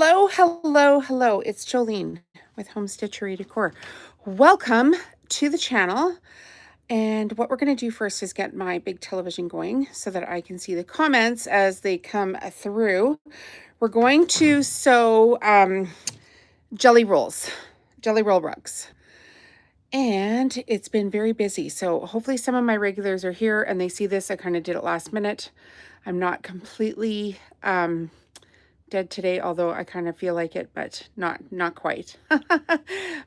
Hello, hello, hello. It's Jolene with Home Stitchery Decor. Welcome to the channel. And what we're going to do first is get my big television going so that I can see the comments as they come through. We're going to sew jelly roll rugs. And it's been very busy. So hopefully some of my regulars are here and they see this. I kind of did it last minute. I'm not completely dead today, although I kind of feel like it, but not quite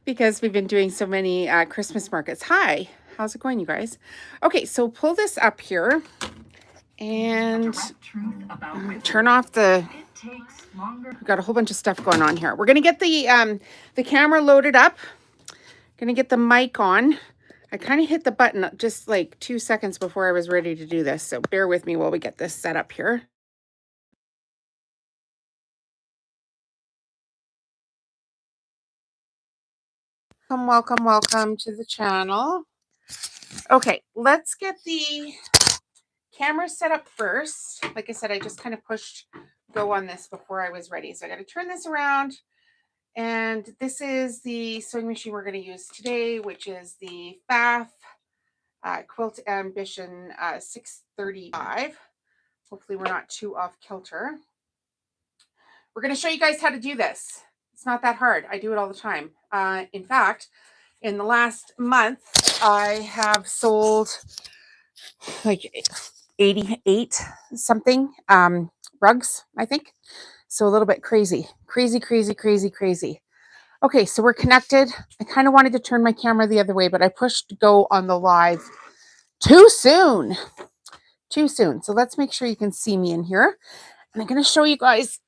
because we've been doing so many Christmas markets. Hi, how's it going, you guys? Okay, so pull this up here and turn off the, we've got a whole bunch of stuff going on here. We're gonna get the camera loaded up, gonna get the mic on. I kind of hit the button just like 2 seconds before I was ready to do this, so bear with me while we get this set up here. Welcome to the channel. Okay, let's get the camera set up first. Like I said, I just kind of pushed go on this before I was ready. So I got to turn this around. And this is the sewing machine we're going to use today, which is the FAF Quilt Ambition 635. Hopefully we're not too off kilter. We're going to show you guys how to do this. It's not that hard. I do it all the time. In fact, in the last month, I have sold like 88 something rugs, I think. So a little bit crazy. Okay, so we're connected. I kind of wanted to turn my camera the other way, but I pushed go on the live too soon. So let's make sure you can see me in here. And I'm going to show you guys.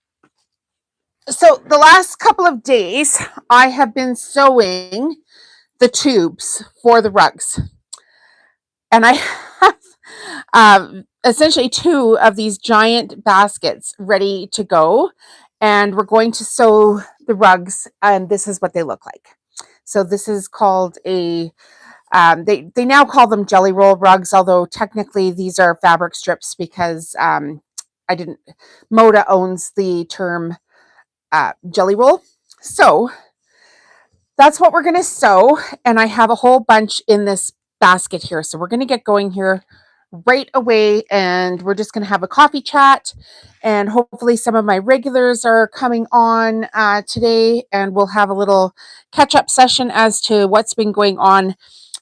So the last couple of days, I have been sewing the tubes for the rugs. And I have essentially 2 of these giant baskets ready to go. And we're going to sew the rugs, and this is what they look like. So this is called a, they now call them jelly roll rugs, although technically these are fabric strips because Moda owns the term jelly roll. So that's what we're going to sew. And I have a whole bunch in this basket here. So we're going to get going here right away. And we're just going to have a coffee chat. And hopefully some of my regulars are coming on today. And we'll have a little catch-up session as to what's been going on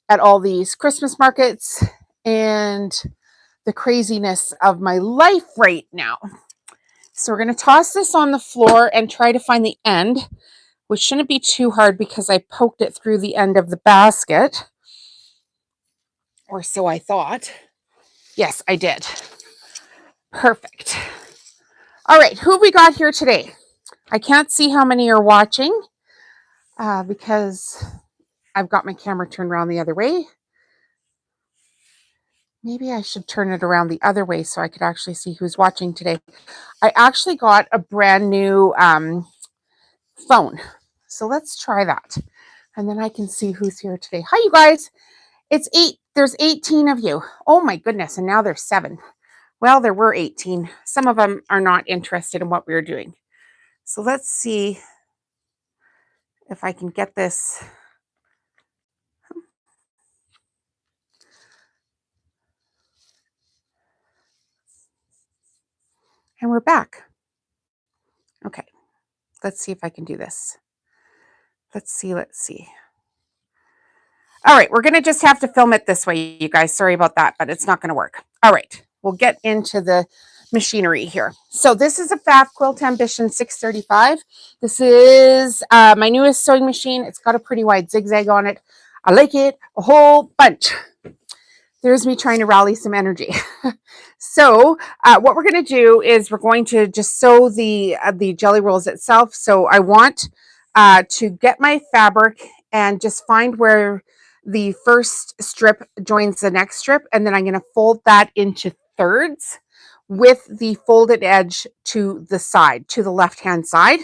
at all these Christmas markets and the craziness of my life right now. So we're going to toss this on the floor and try to find the end, which shouldn't be too hard because I poked it through the end of the basket. Or so I thought. Yes, I did. Perfect. All right, who have we got here today? I can't see how many are watching because I've got my camera turned around the other way. Maybe I should turn it around the other way so I could actually see who's watching today. I actually got a brand new phone. So let's try that. And then I can see who's here today. Hi, you guys. It's 8. There's 18 of you. Oh my goodness. And now there's 7. Well, there were 18. Some of them are not interested in what we're doing. So let's see if I can get this. And we're back. Okay. Let's see if I can do this. Let's see. All right. We're going to just have to film it this way, you guys. Sorry about that, but it's not going to work. All right. We'll get into the machinery here. So this is a FAF Quilt Ambition 635. This is my newest sewing machine. It's got a pretty wide zigzag on it. I like it a whole bunch. There's me trying to rally some energy. So what we're going to do is we're going to just sew the jelly rolls itself. So I want to get my fabric and just find where the first strip joins the next strip. And then I'm going to fold that into thirds with the folded edge to the side, to the left-hand side.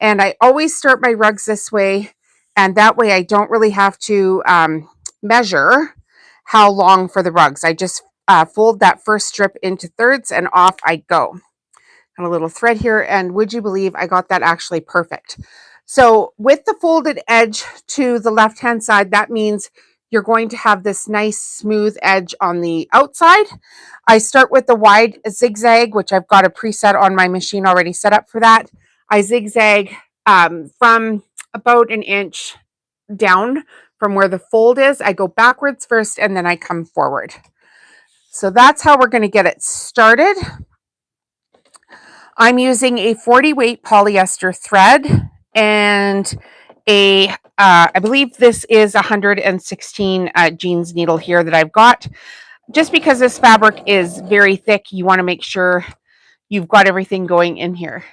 And I always start my rugs this way. And that way I don't really have to measure how long for the rugs. I just fold that first strip into thirds and off I go. and a little thread here, and would you believe I got that actually perfect. So with the folded edge to the left-hand side, that means you're going to have this nice smooth edge on the outside. I start with the wide zigzag, which I've got a preset on my machine already set up for that. I zigzag from about an inch down from where the fold is. I go backwards first and then I come forward. So that's how we're going to get it started. I'm using a 40 weight polyester thread and I believe this is 116 jeans needle here that I've got. Just because this fabric is very thick, you want to make sure you've got everything going in here.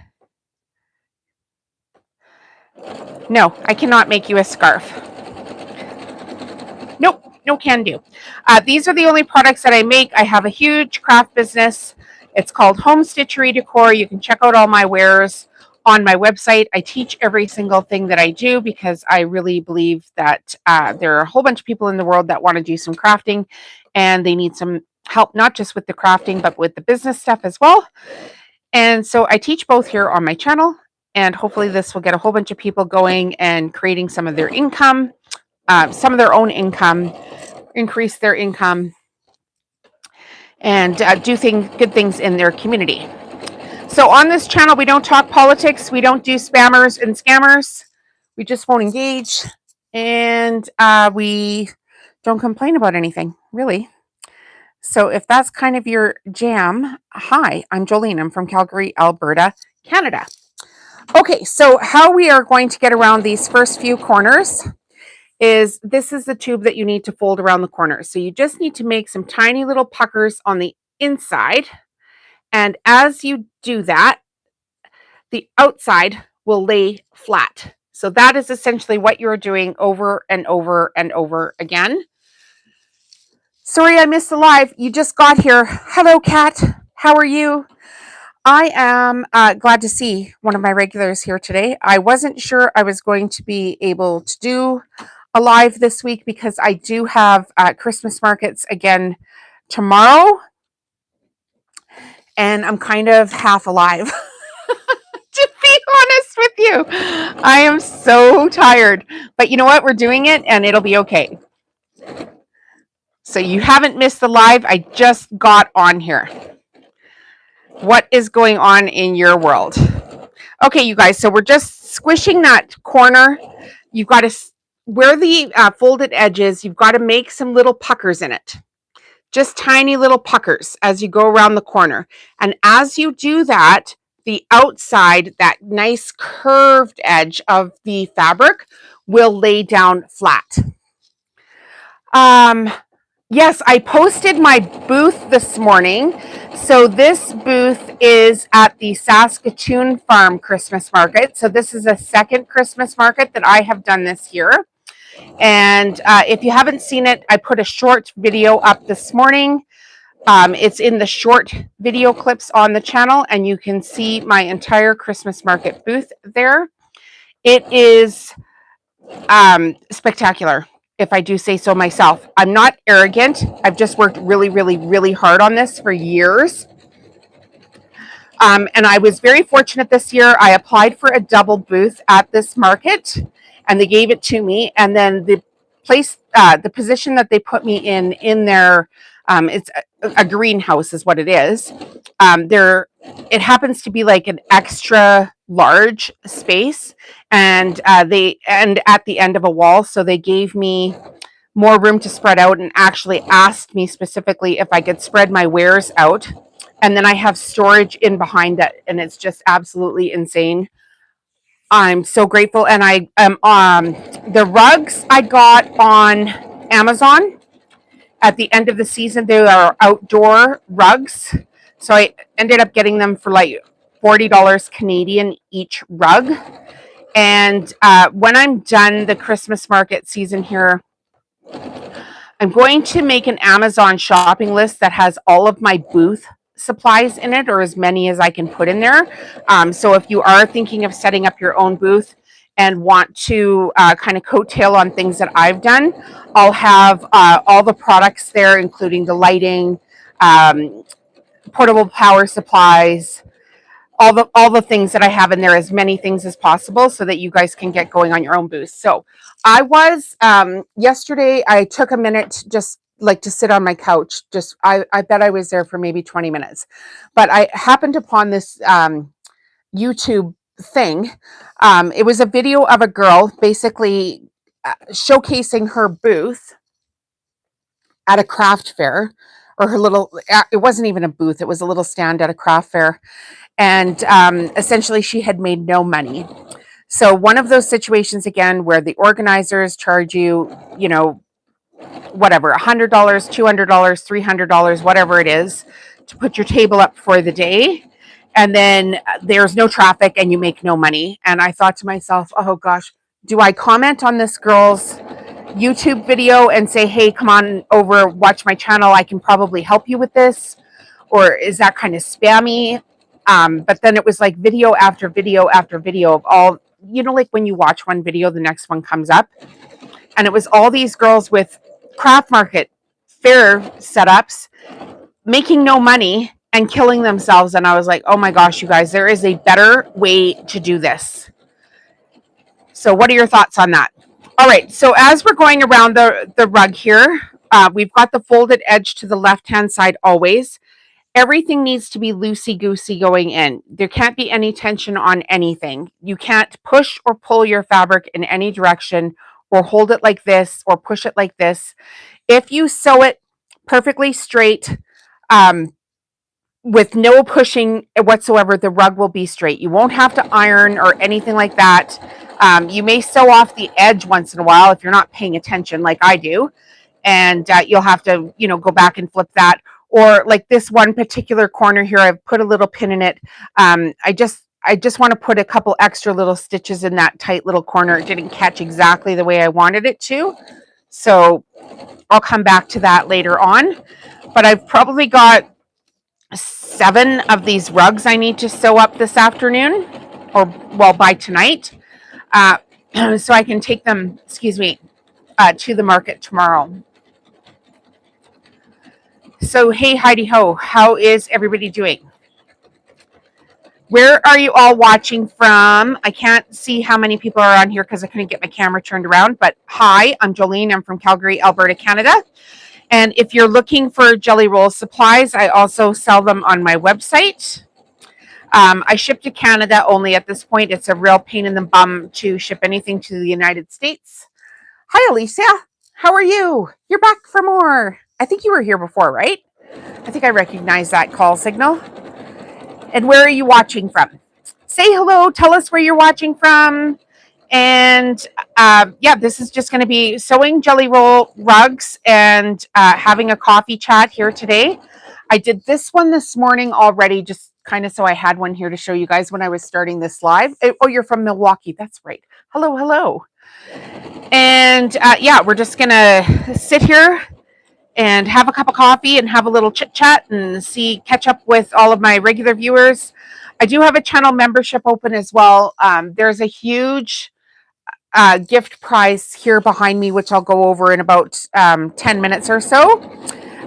No, I cannot make you a scarf. Nope, no can do. These are the only products that I make. I have a huge craft business. It's called Home Stitchery Decor. You can check out all my wares on my website. I teach every single thing that I do because I really believe that there are a whole bunch of people in the world that want to do some crafting and they need some help, not just with the crafting, but with the business stuff as well. And so I teach both here on my channel, and hopefully this will get a whole bunch of people going and creating some of their income, some of their own income, increase their income, and do good things in their community. So on this channel, we don't talk politics. We don't do spammers and scammers. We just won't engage. And we don't complain about anything, really. So if that's kind of your jam, hi, I'm Jolene. I'm from Calgary, Alberta, Canada. Okay, so how we are going to get around these first few corners is this is the tube that you need to fold around the corners. So you just need to make some tiny little puckers on the inside. And as you do that, the outside will lay flat. So that is essentially what you're doing over and over and over again. Sorry, I missed the live. You just got here. Hello, Kat. How are you? I am glad to see one of my regulars here today. I wasn't sure I was going to be able to do a live this week because I do have Christmas markets again tomorrow. And I'm kind of half alive. To be honest with you, I am so tired. But you know what? We're doing it and it'll be okay. So you haven't missed the live. I just got on here. What is going on in your world? Okay, you guys, so we're just squishing that corner. You've got to, where the folded edge is, you've got to make some little puckers in it. Just tiny little puckers as you go around the corner. And as you do that, the outside, that nice curved edge of the fabric will lay down flat. Yes, I posted my booth this morning. So this booth is at the Saskatoon Farm Christmas Market. So this is a second Christmas market that I have done this year. And if you haven't seen it, I put a short video up this morning. It's in the short video clips on the channel, and you can see my entire Christmas market booth there. It is spectacular, if I do say so myself. I'm not arrogant. I've just worked really, really, really hard on this for years. And I was very fortunate this year. I applied for a double booth at this market, and they gave it to me. And then the place, the position that they put me in their, it's a greenhouse is what it is. It happens to be like an extra large space, and at the end of a wall. So they gave me more room to spread out and actually asked me specifically if I could spread my wares out. And then I have storage in behind that, and it's just absolutely insane. I'm so grateful. And I am the rugs I got on Amazon at the end of the season. They are outdoor rugs. So I ended up getting them for like $40 Canadian each rug. And when I'm done the Christmas market season here, I'm going to make an Amazon shopping list that has all of my booth supplies in it, or as many as I can put in there. So if you are thinking of setting up your own booth and want to kind of coattail on things that I've done, I'll have all the products there, including the lighting, portable power supplies, all the things that I have in there, as many things as possible, so that you guys can get going on your own booth. So I was yesterday. I took a minute just like to sit on my couch. Just I bet I was there for maybe 20 minutes, but I happened upon this YouTube thing. It was a video of a girl basically showcasing her booth at a craft fair, or her little. It wasn't even a booth; it was a little stand at a craft fair, and essentially she had made no money. So one of those situations again where the organizers charge you, you know, whatever, $100, $200, $300, whatever it is, to put your table up for the day, and then there's no traffic and you make no money. And I thought to myself, oh gosh, do I comment on this girl's YouTube video and say, hey, come on over, watch my channel, I can probably help you with this? Or is that kind of spammy? But then it was like video after video after video of all, you know, like when you watch one video, the next one comes up. And it was all these girls with craft market fair setups making no money and killing themselves. And I was like, oh my gosh, you guys, there is a better way to do this. So what are your thoughts on that? All right, so as we're going around the rug here, we've got the folded edge to the left-hand side always. Everything needs to be loosey-goosey going in. There can't be any tension on anything. You can't push or pull your fabric in any direction, or hold it like this or push it like this. If you sew it perfectly straight, with no pushing whatsoever, the rug will be straight. You won't have to iron or anything like that. You may sew off the edge once in a while if you're not paying attention like I do, and you'll have to, you know, go back and flip that. Or like this one particular corner here, I've put a little pin in it. I just want to put a couple extra little stitches in that tight little corner. It didn't catch exactly the way I wanted it to, so I'll come back to that later on. But I've probably got 7 of these rugs I need to sew up this afternoon, or well, by tonight, so I can take them, excuse me, to the market tomorrow. So hey, Heidi ho, how is everybody doing? Where are you all watching from? I can't see how many people are on here because I couldn't get my camera turned around, but hi, I'm Jolene. I'm from Calgary, Alberta, Canada. And if you're looking for jelly roll supplies, I also sell them on my website. I ship to Canada only at this point. It's a real pain in the bum to ship anything to the United States. Hi, Alicia. How are you? You're back for more. I think you were here before, right? I think I recognize that call signal. And where are you watching from? Say hello. Tell us where you're watching from. And yeah, this is just going to be sewing jelly roll rugs and having a coffee chat here today. I did this one this morning already, just kind of so I had one here to show you guys when I was starting this live. Oh, you're from Milwaukee. That's right. Hello, hello. And yeah, we're just going to sit here and have a cup of coffee and have a little chit chat and catch up with all of my regular viewers. I do have a channel membership open as well. There's a huge gift prize here behind me, which I'll go over in about 10 minutes or so,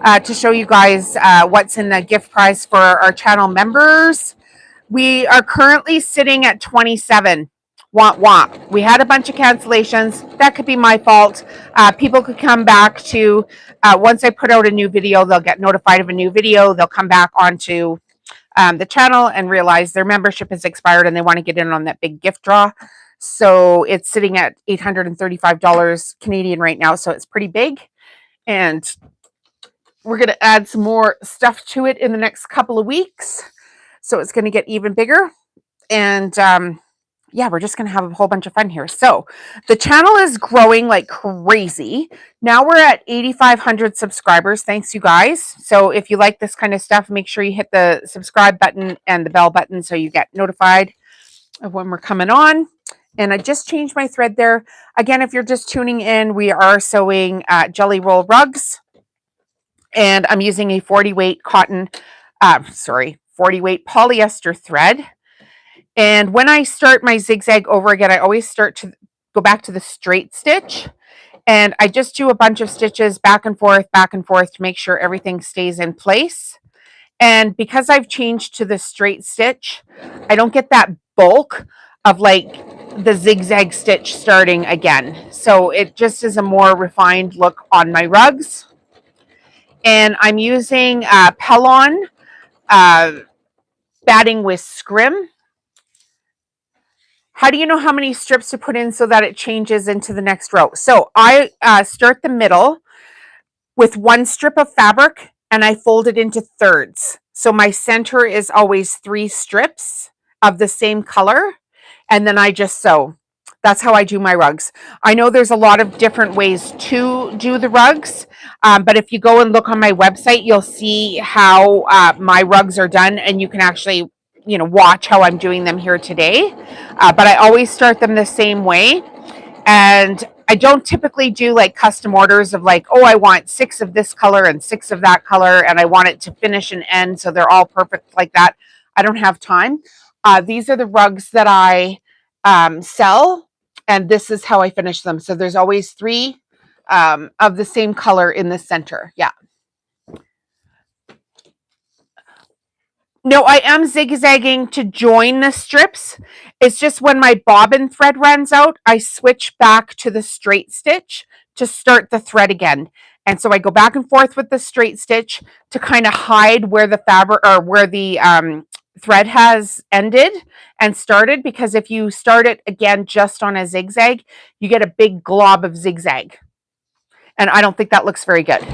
to show you guys what's in the gift prize for our channel members. We are currently sitting at 27. Womp. We had a bunch of cancellations. That could be my fault. People could come back to, once I put out a new video, they'll get notified of a new video. They'll come back onto the channel and realize their membership has expired and they want to get in on that big gift draw. So it's sitting at $835 Canadian right now. So it's pretty big. And we're going to add some more stuff to it in the next couple of weeks. So it's going to get even bigger. And yeah, we're just going to have a whole bunch of fun here. So the channel is growing like crazy. Now we're at 8,500 subscribers. Thanks, you guys. So if you like this kind of stuff, make sure you hit the subscribe button and the bell button so you get notified of when we're coming on. And I just changed my thread there. Again, if you're just tuning in, we are sewing jelly roll rugs. And I'm using a 40 weight 40 weight polyester thread. And when I start my zigzag over again, I always start to go back to the straight stitch. And I just do a bunch of stitches back and forth to make sure everything stays in place. And because I've changed to the straight stitch, I don't get that bulk of like the zigzag stitch starting again. So it just is a more refined look on my rugs. And I'm using Pellon batting with scrim. How do you know how many strips to put in so that it changes into the next row? So I start the middle with one strip of fabric and I fold it into thirds. So my center is always 3 strips of the same color, and then I just sew. That's how I do my rugs. I know there's a lot of different ways to do the rugs, but if you go and look on my website, you'll see how my rugs are done, and you can actually, watch how I'm doing them here today. But I always start them the same way. And I don't typically do like custom orders of like, oh, I want 6 of this color and 6 of that color, and I want it to finish and end so they're all perfect like that. I don't have time. These are the rugs that I sell, and this is how I finish them. So there's always 3 of the same color in the center. Yeah. No, I am zigzagging to join the strips. It's just when my bobbin thread runs out, I switch back to the straight stitch to start the thread again. And so I go back and forth with the straight stitch to kind of hide where the fabric or where the thread has ended and started, because if you start it again just on a zigzag, you get a big glob of zigzag. And I don't think that looks very good.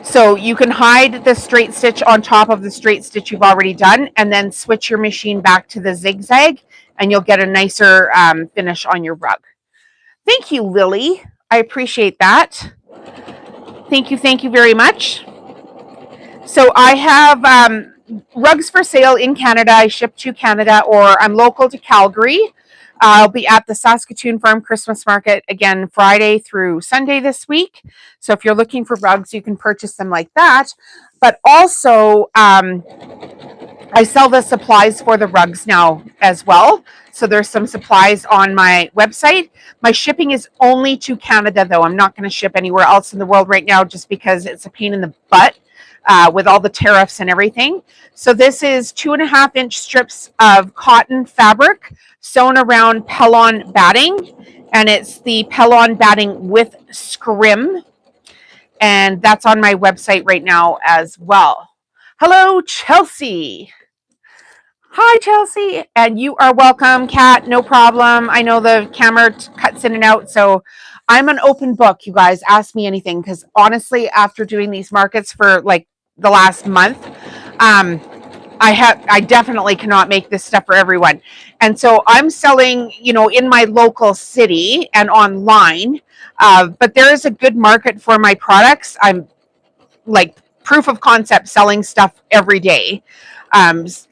So you can hide the straight stitch on top of the straight stitch you've already done, and then switch your machine back to the zigzag, and you'll get a nicer finish on your rug. Thank you, Lily. I appreciate that. Thank you very much. So I have rugs for sale in Canada. I ship to Canada, or I'm local to Calgary. I'll be at the Saskatoon Farm Christmas Market again Friday through Sunday this week. So if you're looking for rugs, you can purchase them like that. But also, I sell the supplies for the rugs now as well. So there's some supplies on my website. My shipping is only to Canada, though. I'm not going to ship anywhere else in the world right now just because it's a pain in the butt with all the tariffs and everything. So this is 2.5-inch strips of cotton fabric sewn around Pellon batting, and it's the Pellon batting with scrim, and that's on my website right now as well. Hello, Chelsea. Hi, Chelsea, and you are welcome, Kat. No problem. I know the camera cuts in and out, so I'm an open book. You guys ask me anything, because honestly, after doing these markets for like the last month, I definitely cannot make this stuff for everyone. And so I'm selling, in my local city and online, but there is a good market for my products. I'm like proof of concept selling stuff every day.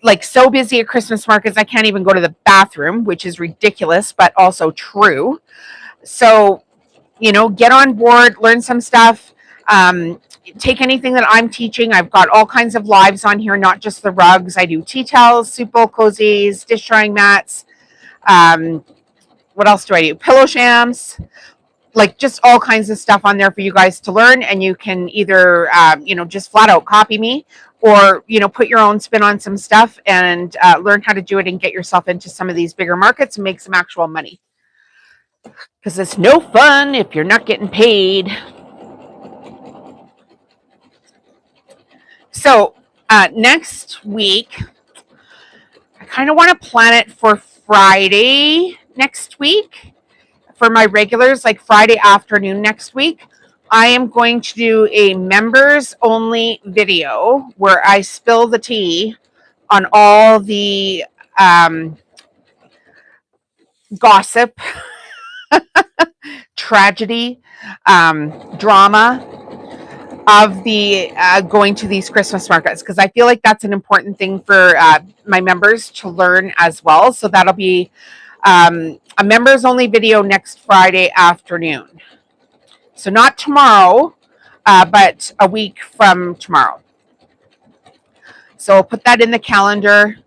Like so busy at Christmas markets, I can't even go to the bathroom, which is ridiculous, but also true. So, get on board, learn some stuff. Take anything that I'm teaching. I've got all kinds of lives on here, not just the rugs. I do tea towels, soup bowl cozies, dish drying mats. What else do I do? Pillow shams, like just all kinds of stuff on there for you guys to learn. And you can either, just flat out copy me, or, put your own spin on some stuff and learn how to do it and get yourself into some of these bigger markets and make some actual money. Because it's no fun if you're not getting paid. So next week, I kind of want to plan it for Friday next week for my regulars, like Friday afternoon next week. I am going to do a members only video where I spill the tea on all the gossip, tragedy, drama of the going to these Christmas markets, because I feel like that's an important thing for my members to learn as well. So that'll be a members only video next Friday afternoon. So not tomorrow, but a week from tomorrow. So I'll put that in the calendar,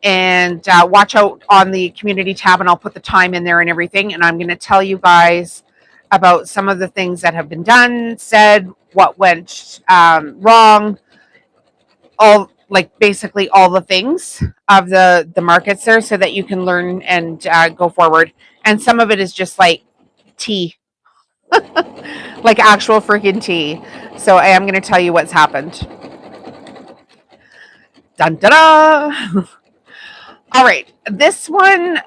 and watch out on the community tab, and I'll put the time in there and everything. And I'm going to tell you guys about some of the things that have been done, said, what went wrong, all like basically all the things of the markets there, so that you can learn and go forward. And some of it is just like tea, like actual freaking tea. So I am going to tell you what's happened. Dun da da. All right, this one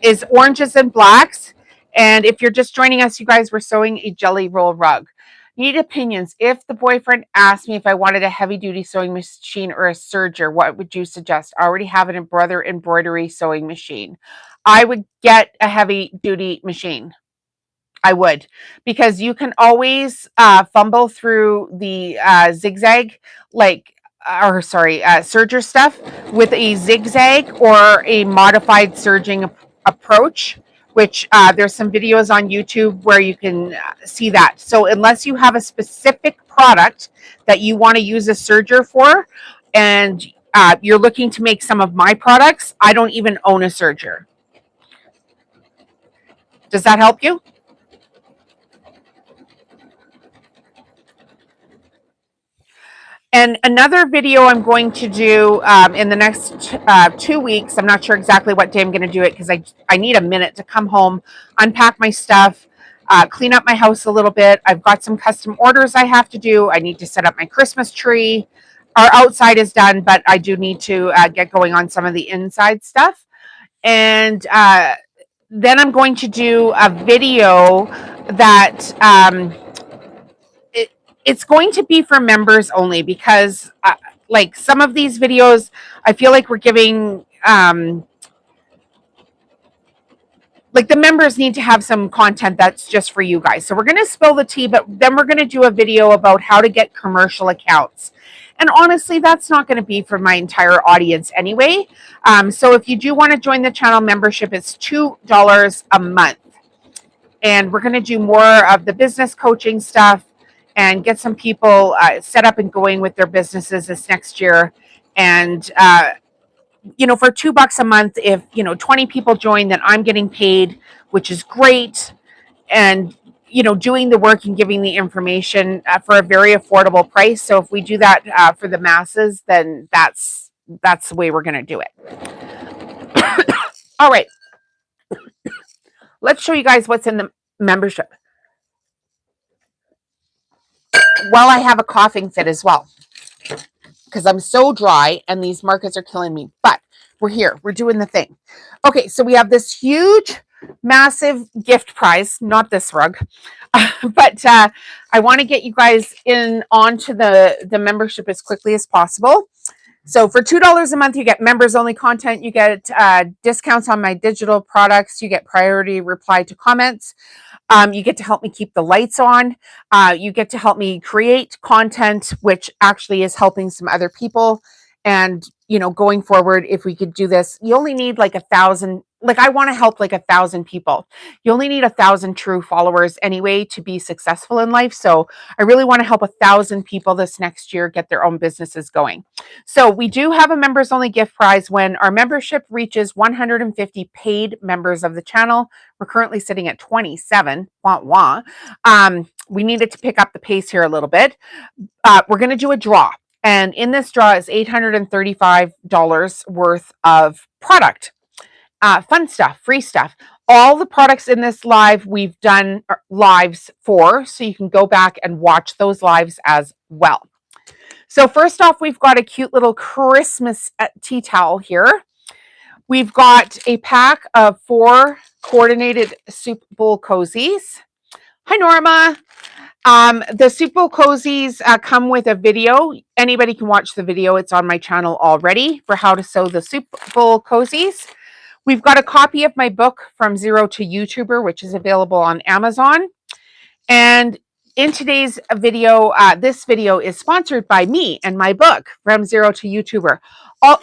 is oranges and blacks. And if you're just joining us, you guys, we're sewing a jelly roll rug. Need opinions. If the boyfriend asked me if I wanted a heavy duty sewing machine or a serger, what would you suggest? I already have a brother embroidery sewing machine. I would get a heavy duty machine. I would, because you can always fumble through the zigzag, like, or sorry, serger stuff with a zigzag or a modified serging approach, which there's some videos on YouTube where you can see that. So unless you have a specific product that you want to use a serger for, and you're looking to make some of my products, I don't even own a serger. Does that help you? And another video I'm going to do in the next 2 weeks. I'm not sure exactly what day I'm going to do it, because I need a minute to come home, unpack my stuff, clean up my house a little bit. I've got some custom orders I have to do. I need to set up my Christmas tree. Our outside is done, but I do need to get going on some of the inside stuff. And then I'm going to do a video that it's going to be for members only, because like some of these videos, I feel like we're giving like the members need to have some content that's just for you guys. So we're going to spill the tea, but then we're going to do a video about how to get commercial accounts. And honestly, that's not going to be for my entire audience anyway. So if you do want to join the channel membership, it's $2 a month. And we're going to do more of the business coaching stuff and get some people set up and going with their businesses this next year. And, for $2 a month, if, 20 people join, then I'm getting paid, which is great. And, doing the work and giving the information for a very affordable price. So if we do that for the masses, then that's the way we're going to do it. All right. Let's show you guys what's in the membership. Well, I have a coughing fit as well, because I'm so dry and these markets are killing me. But we're here. We're doing the thing. Okay, so we have this huge, massive gift prize. Not this rug. But I want to get you guys in onto the membership as quickly as possible. So for $2 a month, you get members only content. You get discounts on my digital products. You get priority reply to comments. You get to help me keep the lights on. You get to help me create content, which actually is helping some other people. And, going forward, if we could do this, you only need like 1,000. Like, I want to help like 1,000 people. You only need 1,000 true followers anyway to be successful in life. So I really want to help 1,000 people this next year get their own businesses going. So we do have a members only gift prize when our membership reaches 150 paid members of the channel. We're currently sitting at 27. Wah, wah. We needed to pick up the pace here a little bit. We're going to do a draw. And in this draw is $835 worth of product. Fun stuff, free stuff. All the products in this live, we've done lives for, so you can go back and watch those lives as well. So first off, we've got a cute little Christmas tea towel here. We've got a pack of 4 coordinated soup bowl cozies. Hi, Norma. The soup bowl cozies come with a video. Anybody can watch the video. It's on my channel already for how to sew the soup bowl cozies. We've got a copy of my book, From Zero to YouTuber, which is available on Amazon. And in today's video, this video is sponsored by me and my book, From Zero to YouTuber.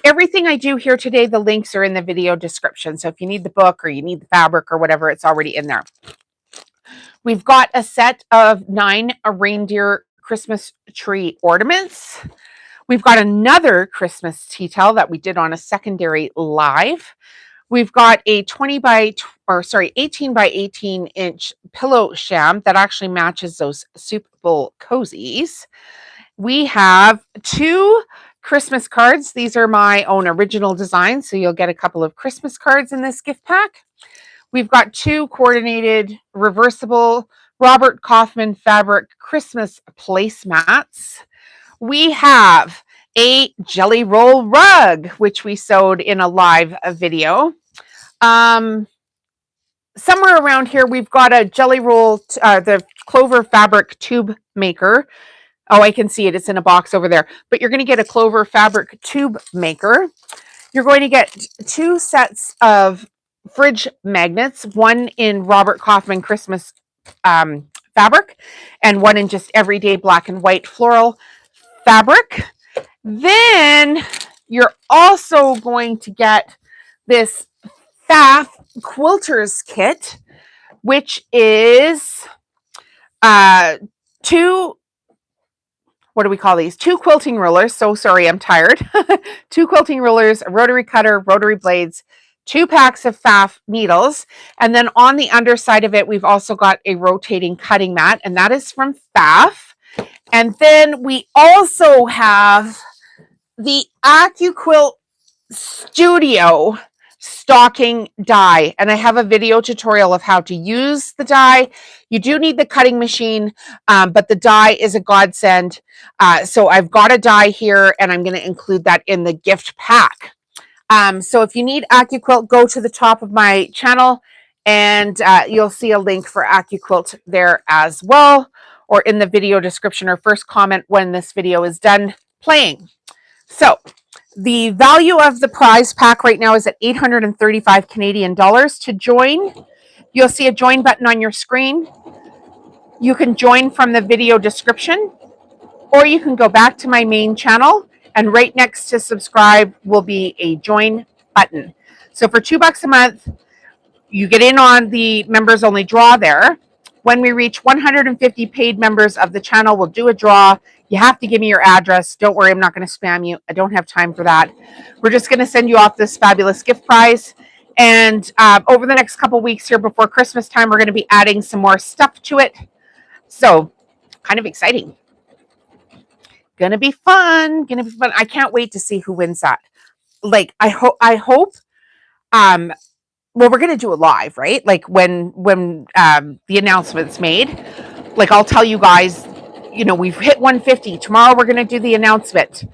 Everything I do here today, the links are in the video description. So if you need the book or you need the fabric or whatever, it's already in there. We've got a set of 9 reindeer Christmas tree ornaments. We've got another Christmas tea towel that we did on a secondary live. We've got a 18 by 18 inch pillow sham that actually matches those soup bowl cozies. we have 2 Christmas cards. These are my own original designs, so you'll get a couple of Christmas cards in this gift pack. We've got 2 coordinated reversible Robert Kaufman fabric Christmas placemats. We have a jelly roll rug, which we sewed in a live video. Somewhere around here, we've got a jelly roll, the Clover fabric tube maker. Oh, I can see it. It's in a box over there. But you're going to get a Clover fabric tube maker. You're going to get 2 sets of fridge magnets, one in Robert Kaufman Christmas fabric and one in just everyday black and white floral fabric. Then you're also going to get this FAF quilters kit, which is 2, what do we call these? 2 quilting rulers. So sorry, I'm tired. 2 quilting rulers, a rotary cutter, rotary blades, 2 packs of FAF needles. And then on the underside of it, we've also got a rotating cutting mat, and that is from FAF. And then we also have the ACTHomeStitchery Studio stocking die, and I have a video tutorial of how to use the die. You do need the cutting machine, but the die is a godsend. So I've got a die here, and I'm going to include that in the gift pack. So if you need AccuQuilt, go to the top of my channel, and you'll see a link for AccuQuilt there as well, or in the video description or first comment when this video is done playing. So the value of the prize pack right now is at 835 Canadian dollars. To join, you'll see a join button on your screen. You can join from the video description, or you can go back to my main channel, and right next to subscribe will be a join button. So for $2 a month, you get in on the members only draw there. When we reach 150 paid members of the channel, we'll do a draw. You have to give me your address. Don't worry, I'm not going to spam you. I don't have time for that. We're just going to send you off this fabulous gift prize. And over the next couple weeks here before Christmas time, we're going to be adding some more stuff to it. So kind of exciting. Gonna be fun. Gonna be fun. I can't wait to see who wins that. Like, I hope well, we're going to do it live, right? Like when the announcement's made, like I'll tell you guys, you know, we've hit 150. Tomorrow we're going to do the announcement,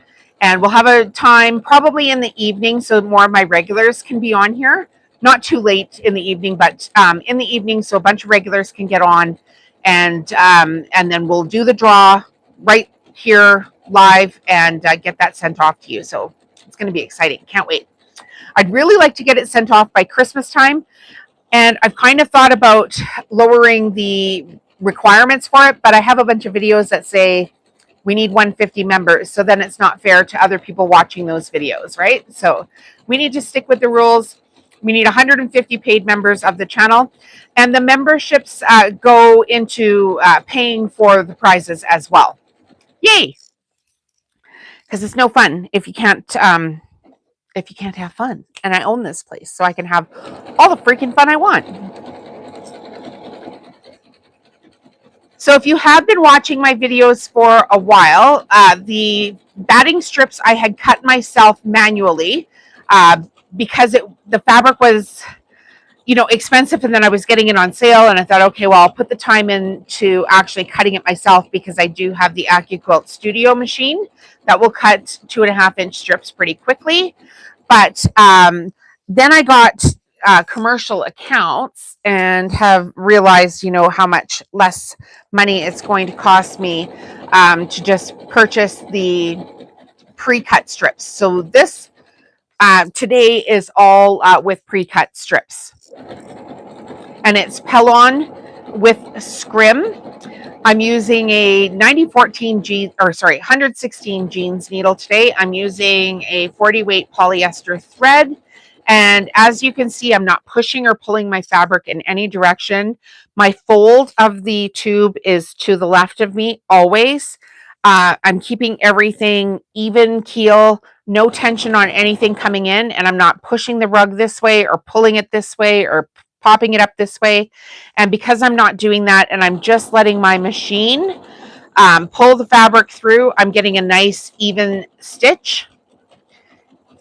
and we'll have a time probably in the evening so more of my regulars can be on here. Not too late in the evening, but in the evening so a bunch of regulars can get on, and then we'll do the draw right here live and get that sent off to you. So it's going to be exciting. Can't wait. I'd really like to get it sent off by Christmas time, and I've kind of thought about lowering the requirements for it, but I have a bunch of videos that say we need 150 members, so then it's not fair to other people watching those videos, right? So we need to stick with the rules. We need 150 paid members of the channel, and the memberships go into paying for the prizes as well. Yay! Because it's no fun if you can't have fun. And I own this place, so I can have all the freaking fun I want. So if you have been watching my videos for a while, the batting strips I had cut myself manually because the fabric was, you know, expensive, and then I was getting it on sale, and I thought, okay, well, I'll put the time into actually cutting it myself because I do have the AccuQuilt Studio machine that will cut 2.5-inch strips pretty quickly. But then I got commercial accounts and have realized, you know, how much less money it's going to cost me to just purchase the pre-cut strips. So this today is all with pre-cut strips. And it's Pellon with scrim. I'm using a 116 jeans needle today. I'm using a 40 weight polyester thread. And as you can see, I'm not pushing or pulling my fabric in any direction. My fold of the tube is to the left of me always. I'm keeping everything even keel, no tension on anything coming in, and I'm not pushing the rug this way or pulling it this way or popping it up this way. And because I'm not doing that, and I'm just letting my machine pull the fabric through, I'm getting a nice even stitch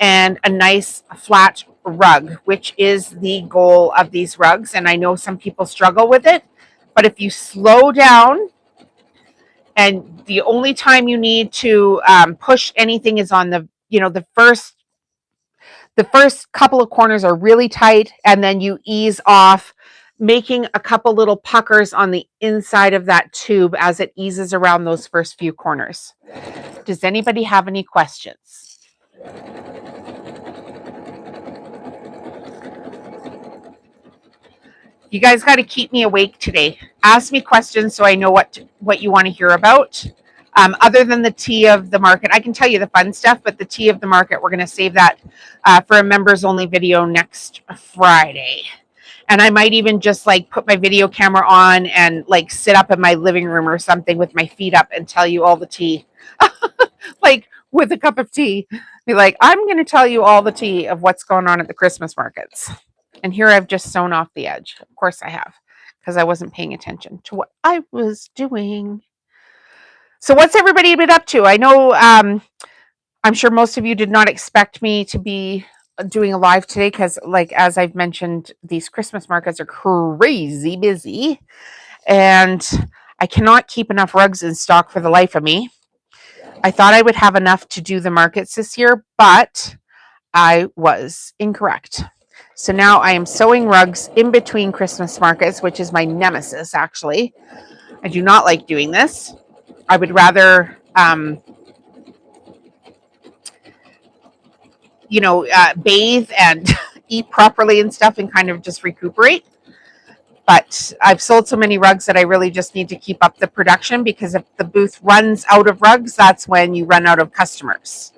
and a nice flat rug, which is the goal of these rugs. And I know some people struggle with it, but if you slow down, and the only time you need to push anything is on the, the first couple of corners are really tight, and then you ease off, making a couple little puckers on the inside of that tube as it eases around those first few corners. Does anybody have any questions? You guys got to keep me awake today. Ask me questions so I know what you want to hear about. Other than the tea of the market, I can tell you the fun stuff, but the tea of the market, we're going to save that for a members only video next Friday. And I might even just like put my video camera on and like sit up in my living room or something with my feet up and tell you all the tea. Like with a cup of tea. Be like, I'm going to tell you all the tea of what's going on at the Christmas markets. And here I've just sewn off the edge. Of course I have, because I wasn't paying attention to what I was doing. So what's everybody been up to? I know, I'm sure most of you did not expect me to be doing a live today because, like, as I've mentioned, these Christmas markets are crazy busy. And I cannot keep enough rugs in stock for the life of me. I thought I would have enough to do the markets this year, but I was incorrect. So now I am sewing rugs in between Christmas markets, which is my nemesis, actually. I do not like doing this. I would rather, bathe and eat properly and stuff and kind of just recuperate. But I've sold so many rugs that I really just need to keep up the production, because if the booth runs out of rugs, that's when you run out of customers.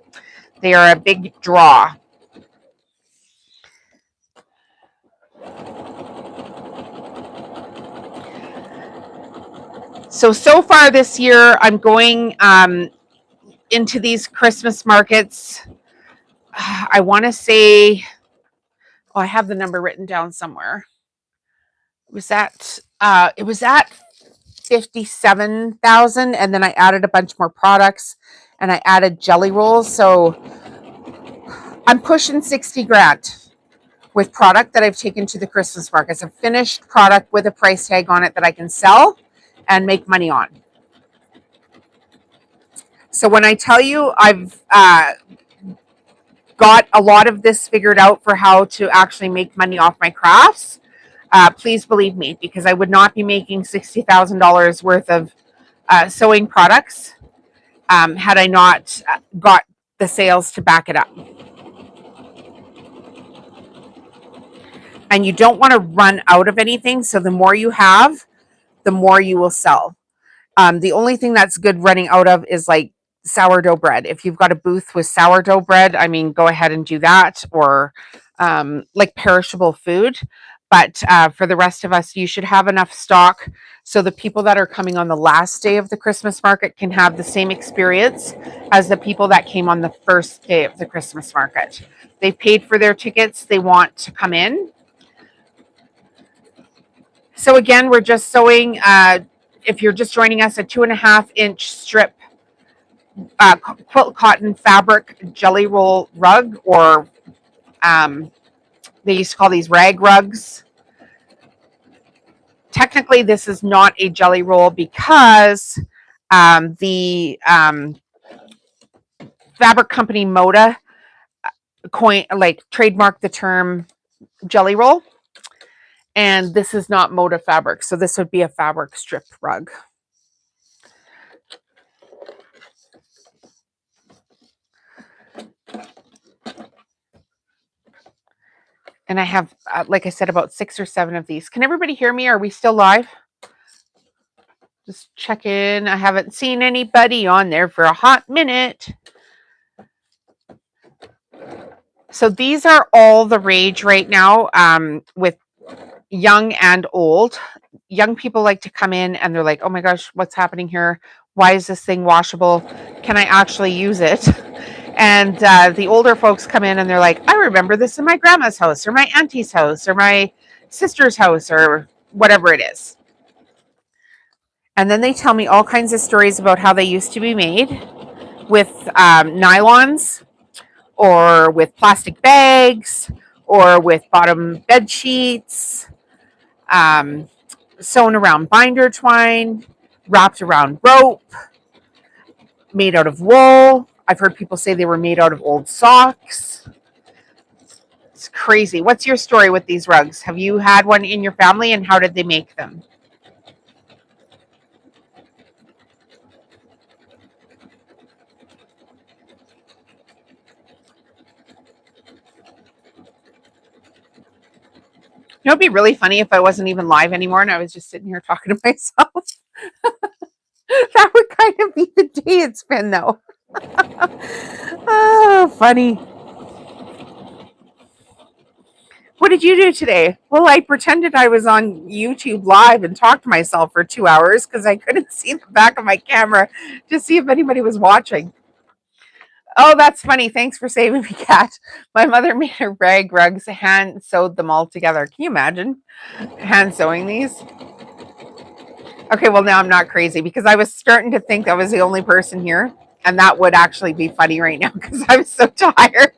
They are a big draw. So far this year, I'm going into these Christmas markets. I want to say, I have the number written down somewhere. It was at 57,000, and then I added a bunch more products, and I added jelly rolls. So I'm pushing 60 grand with product that I've taken to the Christmas markets. A finished product with a price tag on it that I can sell and make money on. So when I tell you I've got a lot of this figured out for how to actually make money off my crafts, please believe me, because I would not be making $60,000 worth of sewing products had I not got the sales to back it up. And you don't want to run out of anything. So the more you have, the more you will sell. The only thing that's good running out of is like sourdough bread. If you've got a booth with sourdough bread, I mean, go ahead and do that, or like perishable food. But for the rest of us, you should have enough stock so the people that are coming on the last day of the Christmas market can have the same experience as the people that came on the first day of the Christmas market. They paid for their tickets. They want to come in. So again, we're just sewing, if you're just joining us, a 2.5-inch strip quilt cotton fabric jelly roll rug, or they used to call these rag rugs. Technically, this is not a jelly roll because the fabric company Moda trademarked the term jelly roll, and this is not Moda fabric, so this would be a fabric strip rug. And I have, like I said, about 6 or 7 of these. Can everybody hear me? Are we still live? Just check in. I haven't seen anybody on there for a hot minute. So these are all the rage right now, with young and old. Young people like to come in and they're like, oh my gosh, what's happening here? Why is this thing washable? Can I actually use it? And the older folks come in and they're like, I remember this in my grandma's house, or my auntie's house, or my sister's house, or whatever it is. And then they tell me all kinds of stories about how they used to be made with nylons or with plastic bags or with bottom bed sheets, um, sewn around binder twine, wrapped around rope, made out of wool. I've heard people say they were made out of old socks. It's crazy. What's your story with these rugs? Have you had one in your family, and how did they make them? You know, it'd be really funny if I wasn't even live anymore and I was just sitting here talking to myself. That would kind of be the day it's been, though. Oh, funny. What did you do today? Well, I pretended I was on YouTube live and talked to myself for 2 hours because I couldn't see the back of my camera to see if anybody was watching. Oh, that's funny. Thanks for saving me, Kat. My mother made her rag rugs, hand sewed them all together. Can you imagine hand sewing these? Okay, well, now I'm not crazy because I was starting to think I was the only person here. And that would actually be funny right now because I'm so tired.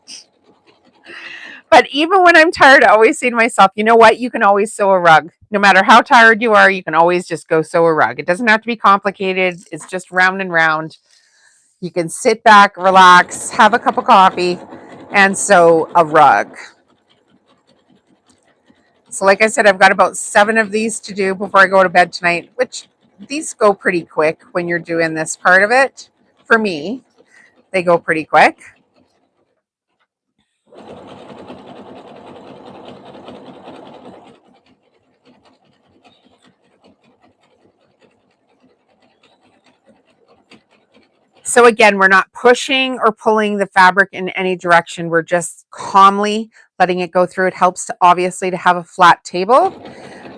But even when I'm tired, I always say to myself, you know what? You can always sew a rug. No matter how tired you are, you can always just go sew a rug. It doesn't have to be complicated. It's just round and round. You can sit back, relax, have a cup of coffee, and sew a rug. So like I said, I've got about 7 of these to do before I go to bed tonight, which these go pretty quick when you're doing this part of it. For me, they go pretty quick. So again, we're not pushing or pulling the fabric in any direction. We're just calmly letting it go through. It helps to obviously to have a flat table.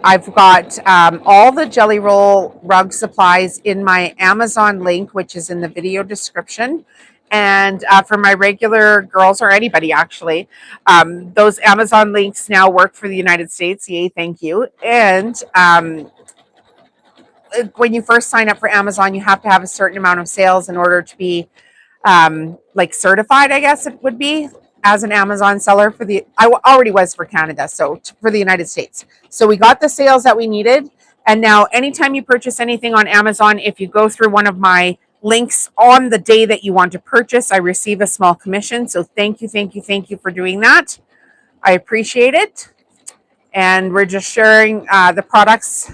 I've got all the Jelly Roll rug supplies in my Amazon link, which is in the video description. And for my regular girls or anybody actually, those Amazon links now work for the United States. Yay, thank you. And when you first sign up for Amazon, you have to have a certain amount of sales in order to be like certified, I guess it would be, as an Amazon seller for the, I already was for Canada, so for the United States. So we got the sales that we needed. And now anytime you purchase anything on Amazon, if you go through one of my links on the day that you want to purchase, I receive a small commission. So thank you, thank you, thank you for doing that. I appreciate it. And we're just sharing the products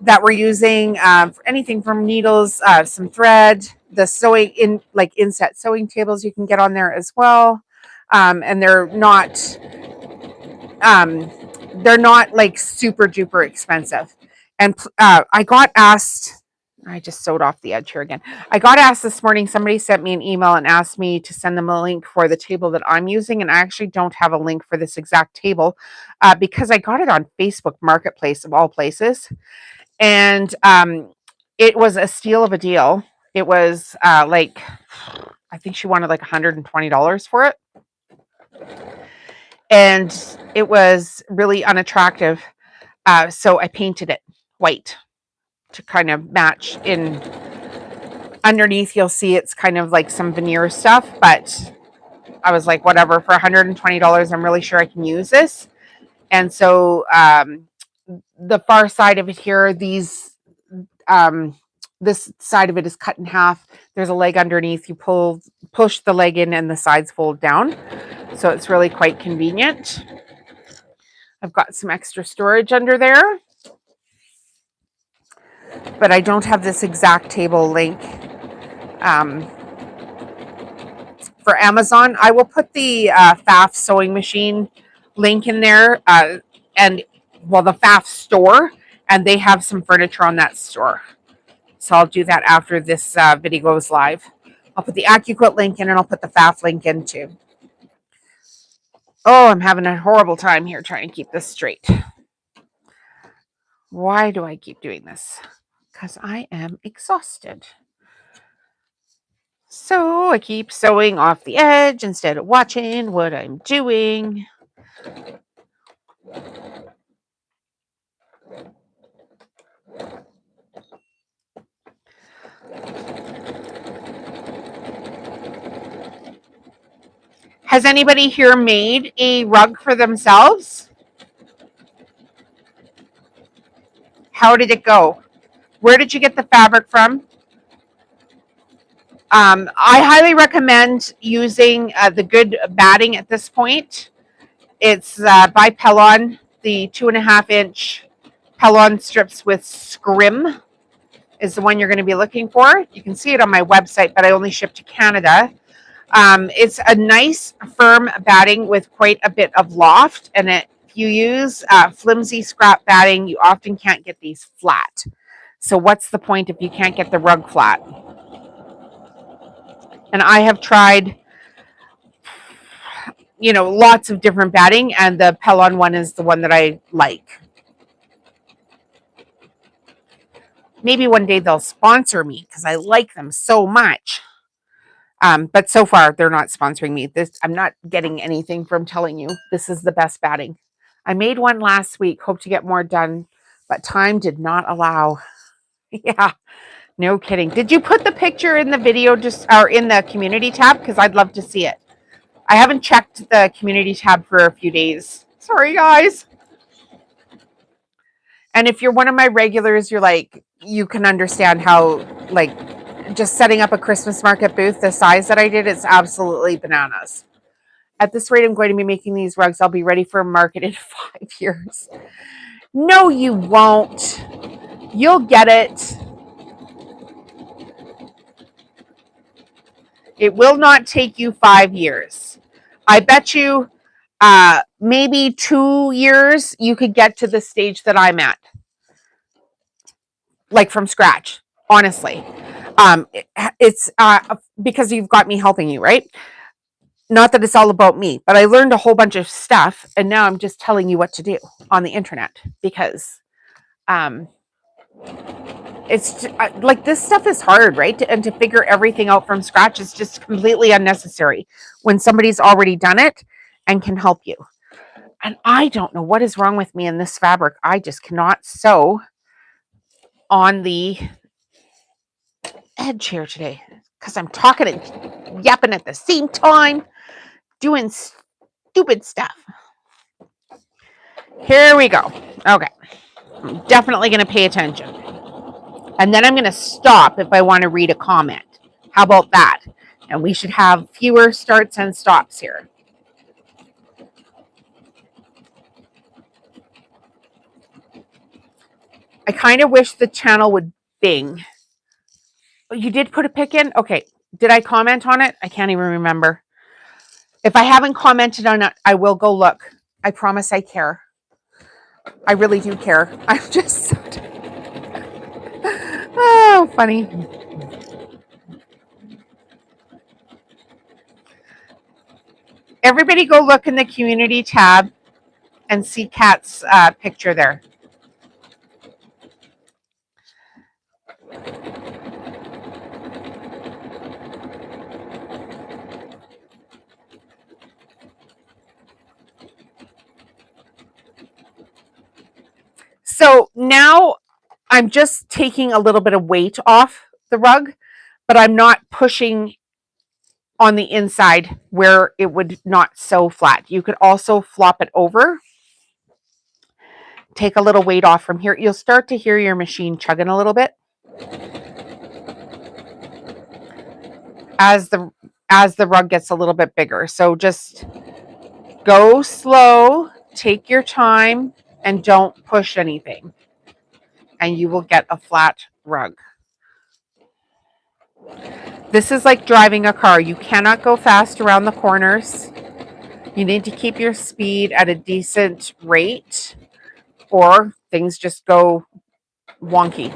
that we're using for anything from needles, some thread, the sewing in like inset sewing tables you can get on there as well. And they're not like super duper expensive. And I got asked, I just sewed off the edge here again. I got asked this morning, somebody sent me an email and asked me to send them a link for the table that I'm using. And I actually don't have a link for this exact table because I got it on Facebook Marketplace of all places. And it was a steal of a deal. It was like, I think she wanted like $120 for it. And it was really unattractive. So I painted it white to kind of match in. Underneath, you'll see it's kind of like some veneer stuff, but I was like, whatever, for $120, I'm really sure I can use this. And so the far side of it here, this side of it is cut in half. There's a leg underneath. You push the leg in and the sides fold down. So it's really quite convenient. I've got some extra storage under there, but I don't have this exact table link for Amazon. I will put the FAF sewing machine link in there and the FAF store, and they have some furniture on that store. So I'll do that after this video goes live. I'll put the ACTHomeStitcheryDecorcan link in and I'll put the FAF link in too. Oh, I'm having a horrible time here trying to keep this straight. Why do I keep doing this? Because I am exhausted. So I keep sewing off the edge instead of watching what I'm doing. Has anybody here made a rug for themselves? How did it go? Where did you get the fabric from? I highly recommend using the good batting at this point. It's by Pellon, the 2.5-inch Pellon strips with scrim is the one you're going to be looking for. You can see it on my website, but I only ship to Canada. It's a nice firm batting with quite a bit of loft, and if you use flimsy scrap batting, you often can't get these flat. So what's the point if you can't get the rug flat? And I have tried, lots of different batting, and the Pellon one is the one that I like. Maybe one day they'll sponsor me because I like them so much. But so far, they're not sponsoring me. I'm not getting anything from telling you this is the best batting. I made one last week, hope to get more done, but time did not allow. Yeah, no kidding. Did you put the picture in the video or in the community tab? Because I'd love to see it. I haven't checked the community tab for a few days. Sorry, guys. And if you're one of my regulars, you can understand how, just setting up a Christmas market booth the size that I did, it's absolutely bananas. At this rate, I'm going to be making these rugs. I'll be ready for a market in 5 years. No, you won't. You'll get it. It will not take you 5 years. I bet you maybe 2 years you could get to the stage that I'm at. Like from scratch, honestly. It's because you've got me helping you, right? Not that it's all about me, but I learned a whole bunch of stuff, and now I'm just telling you what to do on the internet because it's like this stuff is hard, right? And to figure everything out from scratch is just completely unnecessary when somebody's already done it and can help you. And I don't know what is wrong with me in this fabric. I just cannot sew on the edge here today because I'm talking and yapping at the same time, doing stupid stuff. Here we go. Okay. I'm definitely going to pay attention. And then I'm going to stop if I want to read a comment. How about that? And we should have fewer starts and stops here. I kind of wish the channel would bing. You did put a pic in? Okay. Did I comment on it? I can't even remember. If I haven't commented on it, I will go look. I promise I care. I really do care. I'm just so oh, funny. Everybody go look in the community tab and see Kat's picture there. So now I'm just taking a little bit of weight off the rug, but I'm not pushing on the inside where it would not sew flat. You could also flop it over. Take a little weight off from here. You'll start to hear your machine chugging a little bit as the rug gets a little bit bigger. So just go slow, take your time, and don't push anything. And you will get a flat rug. This is like driving a car. You cannot go fast around the corners. You need to keep your speed at a decent rate, or things just go wonky.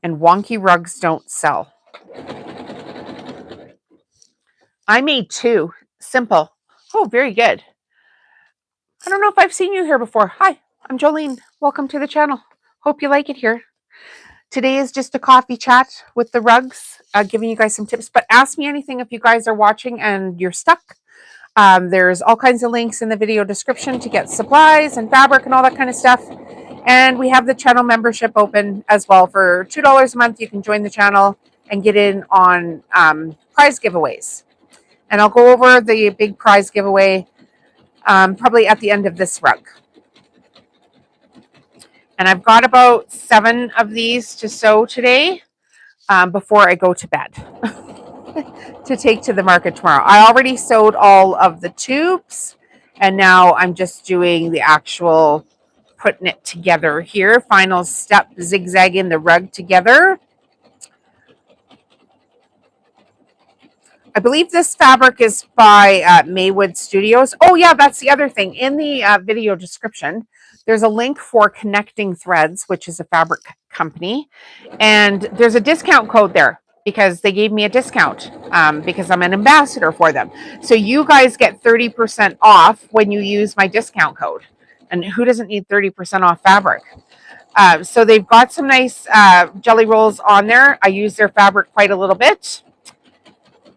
And wonky rugs don't sell. I made 2. Simple. Oh, very good. I don't know if I've seen you here before. Hi, I'm Jolene. Welcome to the channel. Hope you like it here. Today is just a coffee chat with the rugs, giving you guys some tips. But ask me anything if you guys are watching and you're stuck. There's all kinds of links in the video description to get supplies and fabric and all that kind of stuff. And we have the channel membership open as well. For $2 a month, you can join the channel and get in on prize giveaways. And I'll go over the big prize giveaway probably at the end of this rug. And I've got about 7 of these to sew today before I go to bed to take to the market tomorrow. I already sewed all of the tubes, and now I'm just doing the actual putting it together here. Final step, zigzagging the rug together. I believe this fabric is by Maywood Studios. Oh yeah, that's the other thing. In the video description, there's a link for Connecting Threads, which is a fabric company. And there's a discount code there because they gave me a discount because I'm an ambassador for them. So you guys get 30% off when you use my discount code. And who doesn't need 30% off fabric? So they've got some nice jelly rolls on there. I use their fabric quite a little bit,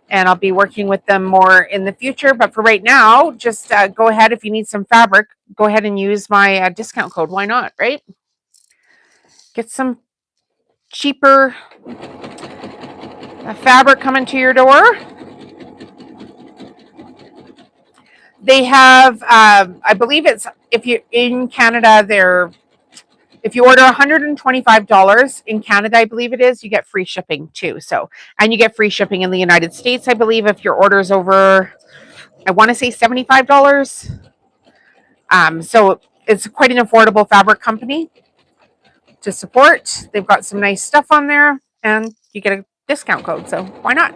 and I'll be working with them more in the future. But for right now, just go ahead. If you need some fabric, go ahead and use my discount code. Why not, right? Get some cheaper fabric coming to your door. They have, I believe it's, if you're in Canada, if you order $125 in Canada, I believe it is, you get free shipping too. So, and you get free shipping in the United States, I believe, if your order's over, I want to say $75. So it's quite an affordable fabric company to support. They've got some nice stuff on there, and you get a discount code. So why not?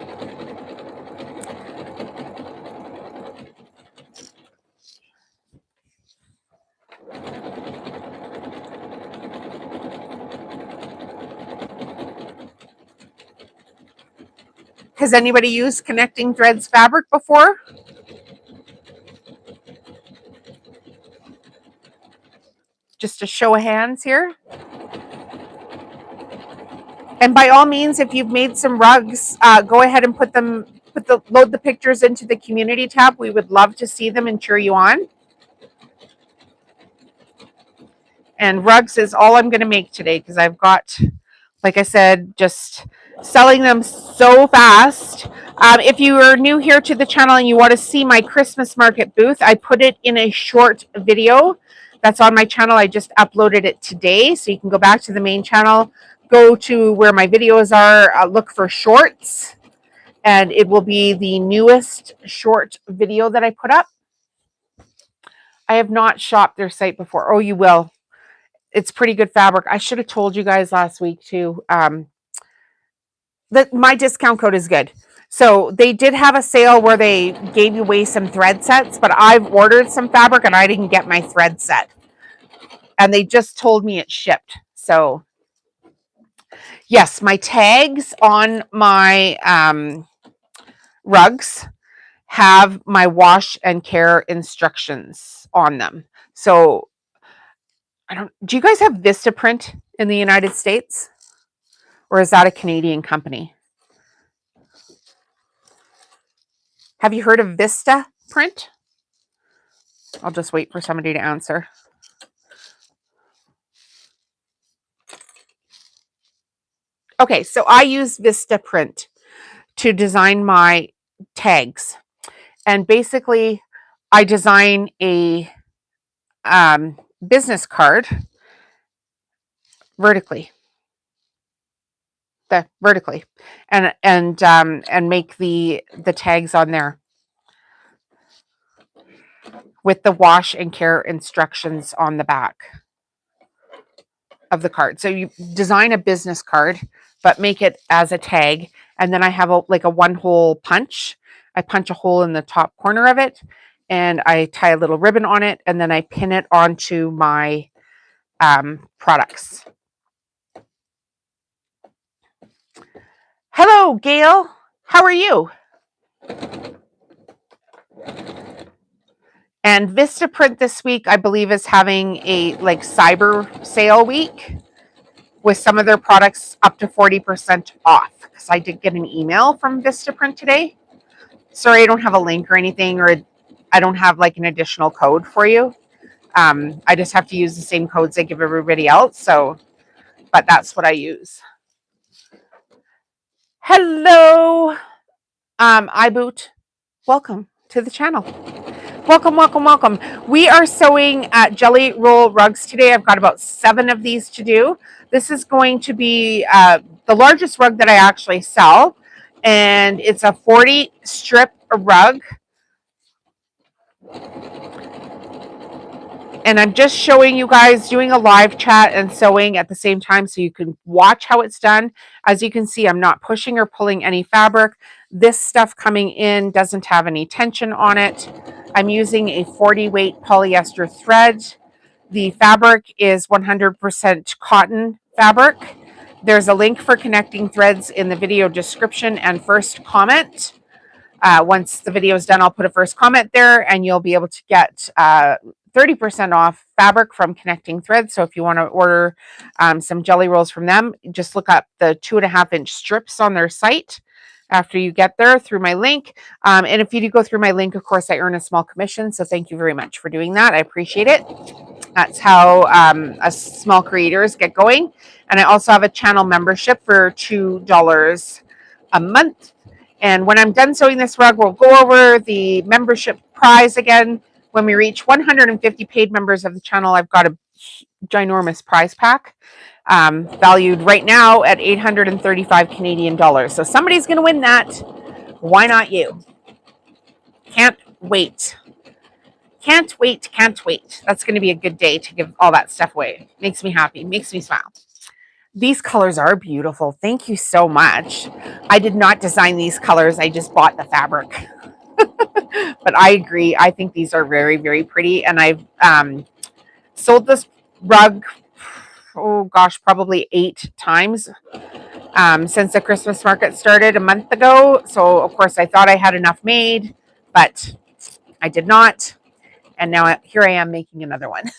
Has anybody used Connecting Threads fabric before? Just a show of hands here. And by all means, if you've made some rugs, go ahead and load the pictures into the community tab. We would love to see them and cheer you on. And rugs is all I'm going to make today because I've got, like I said, just selling them so fast. If you are new here to the channel and you want to see my Christmas market booth, I put it in a short video that's on my channel. I just uploaded it today, so you can go back to the main channel, go to where my videos are, look for shorts, and it will be the newest short video that I put up. I have not shopped their site before. Oh, you will. It's pretty good fabric. I should have told you guys last week too. That my discount code is good. So they did have a sale where they gave away some thread sets, but I've ordered some fabric and I didn't get my thread set. And they just told me it shipped. So yes, my tags on my rugs have my wash and care instructions on them. So do you guys have Vistaprint in the United States? Or is that a Canadian company? Have you heard of Vistaprint? I'll just wait for somebody to answer. Okay, so I use Vistaprint to design my tags. And basically, I design a business card vertically. And make the tags on there with the wash and care instructions on the back of the card. So you design a business card, but make it as a tag. And then I have a one-hole punch. I punch a hole in the top corner of it, and I tie a little ribbon on it, and then I pin it onto my products. Hello, Gail. How are you? And Vistaprint this week, I believe, is having a cyber sale week with some of their products up to 40% off. Because I did get an email from Vistaprint today. Sorry, I don't have a link or anything, or I don't have an additional code for you. I just have to use the same codes I give everybody else. So, but that's what I use. Hello, iBoot. welcome to the channel. Welcome, welcome, welcome. We are sewing jelly roll rugs today. I've got about 7 of these to do. This is going to be the largest rug that I actually sell, and it's a 40 strip rug. And I'm just showing you guys doing a live chat and sewing at the same time so you can watch how it's done. As you can see, I'm not pushing or pulling any fabric. This stuff coming in doesn't have any tension on it. I'm using a 40 weight polyester thread. The fabric is 100% cotton fabric. There's a link for connecting threads in the video description and first comment. Once the video is done, I'll put a first comment there and you'll be able to get 30% off fabric from Connecting Threads. So if you want to order some jelly rolls from them, just look up the 2.5-inch strips on their site after you get there through my link. And if you do go through my link, of course, I earn a small commission. So thank you very much for doing that. I appreciate it. That's how us small creators get going. And I also have a channel membership for $2 a month. And when I'm done sewing this rug, we'll go over the membership prize again. When we reach 150 paid members of the channel, I've got a ginormous prize pack valued right now at 835 Canadian dollars. So somebody's going to win that. Why not you? Can't wait. Can't wait, can't wait. That's going to be a good day to give all that stuff away. Makes me happy, makes me smile. These colors are beautiful. Thank you so much. I did not design these colors. I just bought the fabric. But I agree. I think these are very, very pretty. And I've sold this rug, oh gosh, probably 8 times since the Christmas market started a month ago. So, of course, I thought I had enough made, but I did not. And now here I am making another one.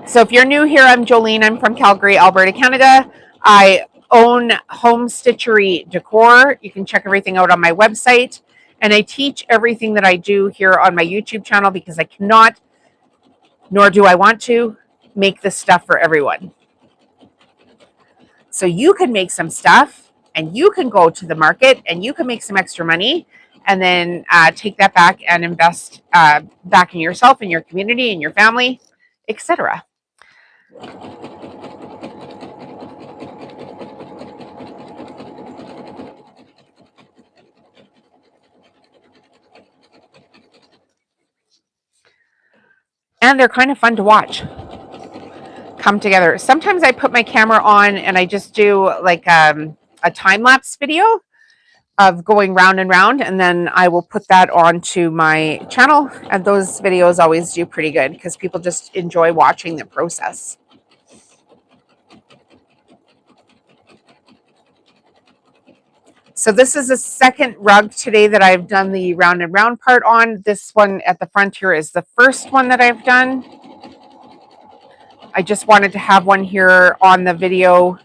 So if you're new here, I'm Jolene. I'm from Calgary, Alberta, Canada. I own ACTHomeStitcheryDecorcan. You can check everything out on my website. And I teach everything that I do here on my YouTube channel because I cannot, nor do I want to, make this stuff for everyone. So you can make some stuff and you can go to the market and you can make some extra money and then take that back and invest back in yourself, in your community, in your family, etc. And they're kind of fun to watch come together. Sometimes I put my camera on and I just do like a time-lapse video of going round and round, and then I will put that onto my channel, and those videos always do pretty good because people just enjoy watching the process. So this is the second rug today that I've done the round and round part on. This one at the front here is the first one that I've done. I just wanted to have one here on the video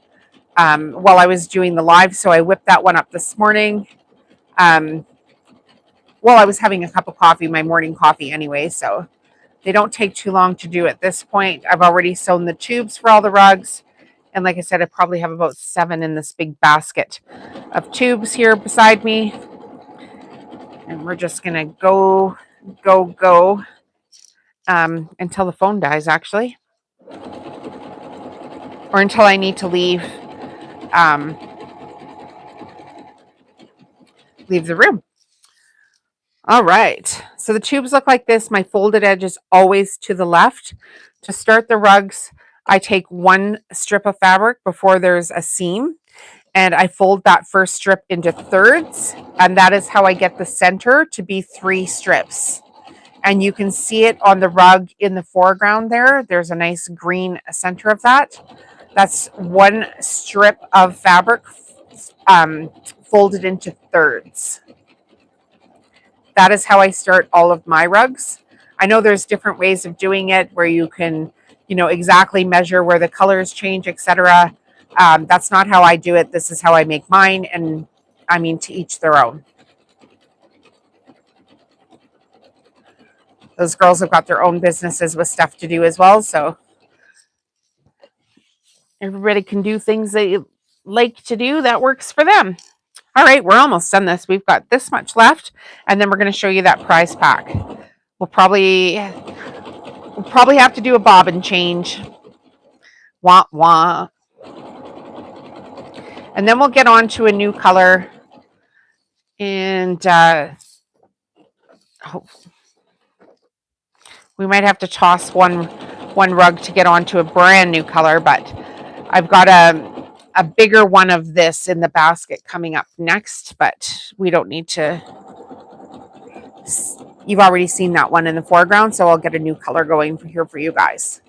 while I was doing the live, so I whipped that one up this morning. Well, I was having a cup of coffee, my morning coffee anyway, so they don't take too long to do at this point. I've already sewn the tubes for all the rugs. And like I said, I probably have about 7 in this big basket of tubes here beside me. And we're just going to go until the phone dies, actually. Or until I need to leave the room. All right. So the tubes look like this. My folded edge is always to the left. To start the rugs, I take 1 strip of fabric before there's a seam, and I fold that first strip into thirds, and that is how I get the center to be 3 strips. And you can see it on the rug in the foreground there. There's a nice green center of that. That's 1 strip of fabric folded into thirds. That is how I start all of my rugs. I know there's different ways of doing it where you can, exactly measure where the colors change, etc. That's not how I do it. This is how I make mine, and I mean, to each their own. Those girls have got their own businesses with stuff to do as well, so everybody can do things like to do that works for them. All right, we're almost done this. We've got this much left, and then we're going to show you that prize pack. We'll probably have to do a bobbin change. Wah, wah. And then we'll get on to a new color. And we might have to toss one rug to get onto a brand new color, but I've got a bigger one of this in the basket coming up next, but we don't need to. You've already seen that one in the foreground, so I'll get a new color going here for you guys.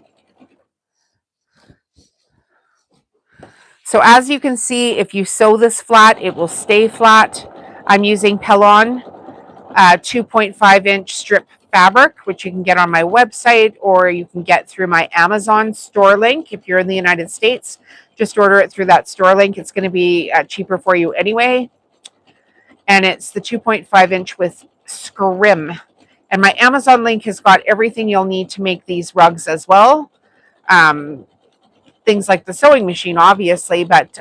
So as you can see, if you sew this flat, it will stay flat. I'm using Pellon 2.5-inch strip fabric, which you can get on my website, or you can get through my Amazon store link. If you're in the United States, just order it through that store link. It's going to be cheaper for you anyway. And it's the 2.5-inch with scrim. And my Amazon link has got everything you'll need to make these rugs as well. Things like the sewing machine, obviously, but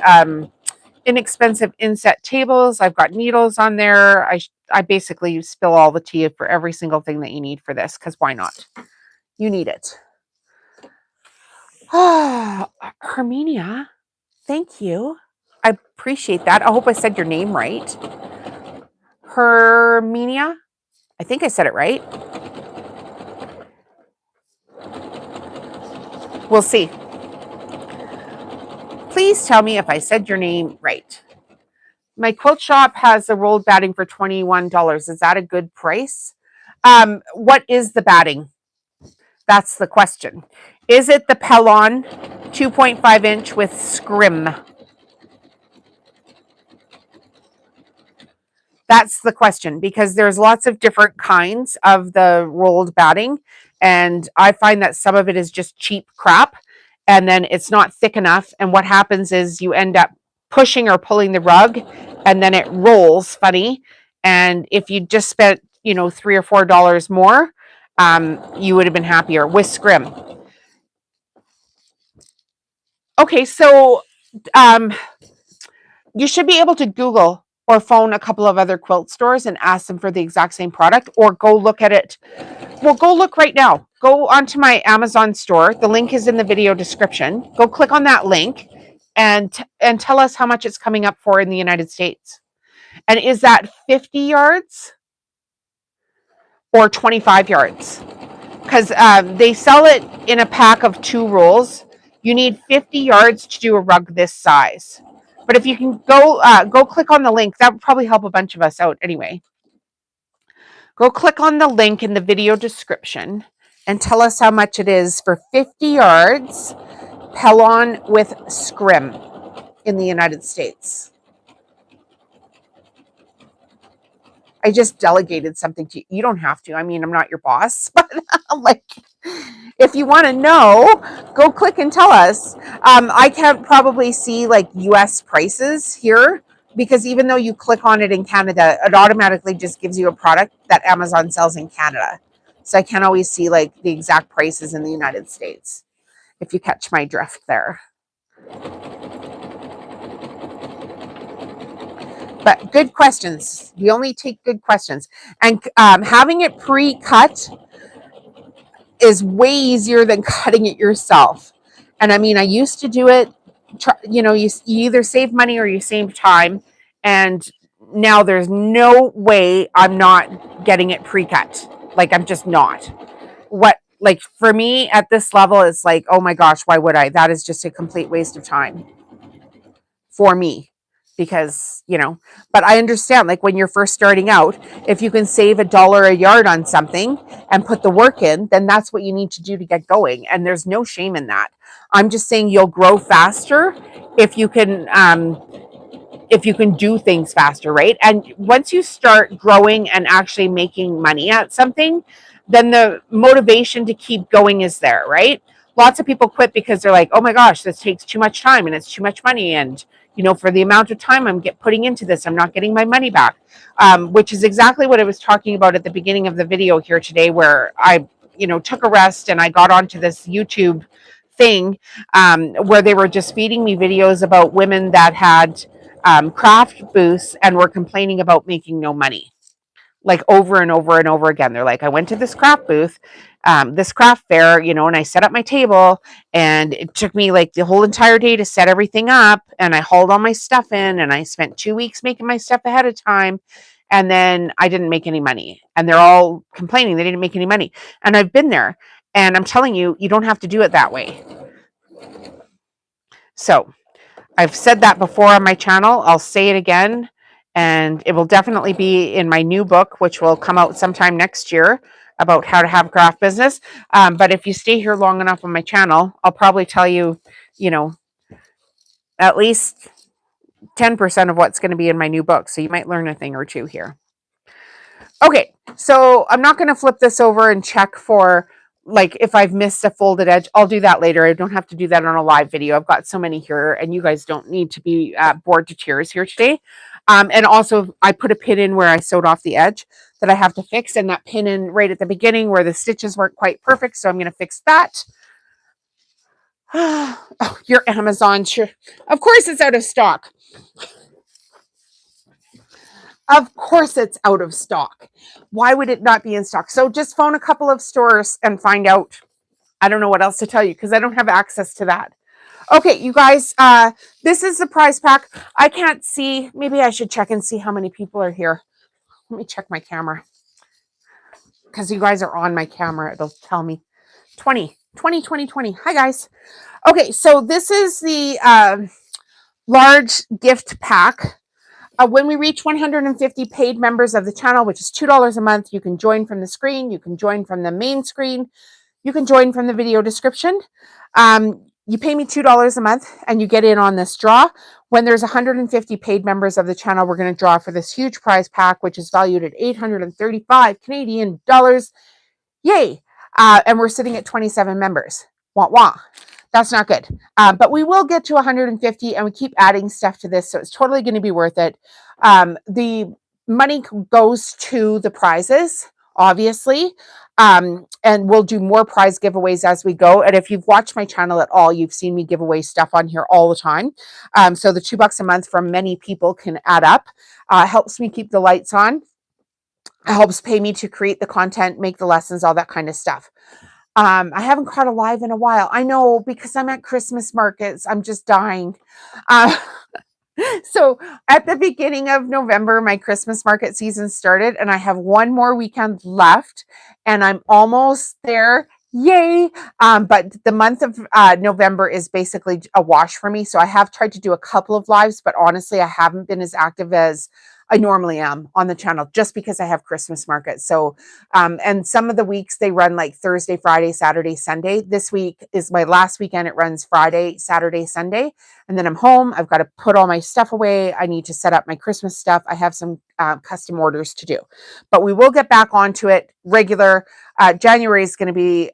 inexpensive inset tables. I've got needles on there. I basically spill all the tea for every single thing that you need for this, because why not? You need it. Herminia, thank you. I appreciate that. I hope I said your name right. Herminia, I think I said it right. We'll see. Please tell me if I said your name right. My quilt shop has the rolled batting for $21. Is that a good price? What is the batting? That's the question. Is it the Pellon 2.5-inch with scrim? That's the question, because there's lots of different kinds of the rolled batting, and I find that some of it is just cheap crap, and then it's not thick enough, and what happens is you end up pushing or pulling the rug, and then it rolls funny, and if you just spent, $3 or $4 more, you would have been happier with scrim. Okay, so you should be able to Google or phone a couple of other quilt stores and ask them for the exact same product, or go look at it. Well, go look right now. Go onto my Amazon store. The link is in the video description. Go click on that link and tell us how much it's coming up for in the United States. And is that 50 yards or 25 yards? Because they sell it in a pack of 2 rolls. You need 50 yards to do a rug this size. But if you can go click on the link, that would probably help a bunch of us out anyway. Go click on the link in the video description and tell us how much it is for 50 yards Pellon with scrim in the United States. I just delegated something to you. You don't have to. I mean, I'm not your boss, but like, if you want to know, go click and tell us. I can't probably see like US prices here, because even though you click on it in Canada, it automatically just gives you a product that Amazon sells in Canada. So I can't always see like the exact prices in the United States, if you catch my drift there. But good questions. We only take good questions. And having it pre-cut is way easier than cutting it yourself. And I mean, I used to do it, you either save money or you save time. And now there's no way I'm not getting it pre-cut. Like, I'm just not. Like, for me at this level, it's like, oh my gosh, why would I? That is just a complete waste of time for me. Because, but I understand, like, when you're first starting out, if you can save $1 a yard on something and put the work in, then that's what you need to do to get going. And there's no shame in that. I'm just saying you'll grow faster if you can do things faster, right? And once you start growing and actually making money at something, then the motivation to keep going is there, right? Lots of people quit because they're like, oh my gosh, this takes too much time and it's too much money, and for the amount of time I'm putting into this, I'm not getting my money back, which is exactly what I was talking about at the beginning of the video here today, where I, took a rest and I got onto this YouTube thing where they were just feeding me videos about women that had craft booths and were complaining about making no money, like over and over and over again. They're like, I went to this craft booth, this craft fair, you know, and I set up my table, and it took me like the whole entire day to set everything up, and I hauled all my stuff in, and I spent 2 weeks making my stuff ahead of time, and then I didn't make any money. And they're all complaining they didn't make any money. And I've been there, and I'm telling you, you don't have to do it that way. So I've said that before on my channel. I'll say it again, and it will definitely be in my new book, which will come out sometime next year, about how to have a craft business. But if you stay here long enough on my channel, I'll probably tell you, you know, at least 10% of what's going to be in my new book. So you might learn a thing or two here. Okay, so I'm not going to flip this over and check for like if I've missed a folded edge. I'll do that later. I don't have to do that on a live video. I've got so many here, and you guys don't need to be bored to tears here today. And also, I put a pin in where I sewed off the edge that I have to fix, and that pin in right at the beginning where the stitches weren't quite perfect, so I'm going to fix that. Oh, your Amazon, sure. Of course it's out of stock. Of course it's out of stock. Why would it not be in stock? So just phone a couple of stores and find out. I don't know what else to tell you because I don't have access to that. Okay, you guys, this is the prize pack. I can't see. Maybe I should check and see how many people are here. Let me check my camera because you guys are on my camera. It'll tell me 20. Hi, guys. Okay, so this is the large gift pack. When we reach 150 paid members of the channel, which is $2 a month, you can join from the screen. You can join from the main screen. You can join from the video description. You pay me $2 a month and you get in on this draw. When there's 150 paid members of the channel, we're going to draw for this huge prize pack, which is valued at 835 Canadian dollars. Yay! And we're sitting at 27 members. Wah wah. That's not good. But we will get to 150 and we keep adding stuff to this. So it's totally going to be worth it. The money goes to the prizes, obviously. And we'll do more prize giveaways as we go. And if you've watched my channel at all, you've seen me give away stuff on here all the time. So the $2 a month from many people can add up. Helps me keep the lights on. Helps pay me to create the content, make the lessons, all that kind of stuff. I haven't caught a live in a while. I know, because I'm at Christmas markets. I'm just dying. So at the beginning of November, my Christmas market season started, and I have one more weekend left, and I'm almost there. Yay! But the month of November is basically a wash for me. So I have tried to do a couple of lives, but honestly, I haven't been as active as I normally am on the channel just because I have Christmas markets. So, and some of the weeks they run like Thursday, Friday, Saturday, Sunday. This week is my last weekend. It runs Friday, Saturday, Sunday. And then I'm home. I've got to put all my stuff away. I need to set up my Christmas stuff. I have some custom orders to do, but we will get back onto it regular. January is going to be,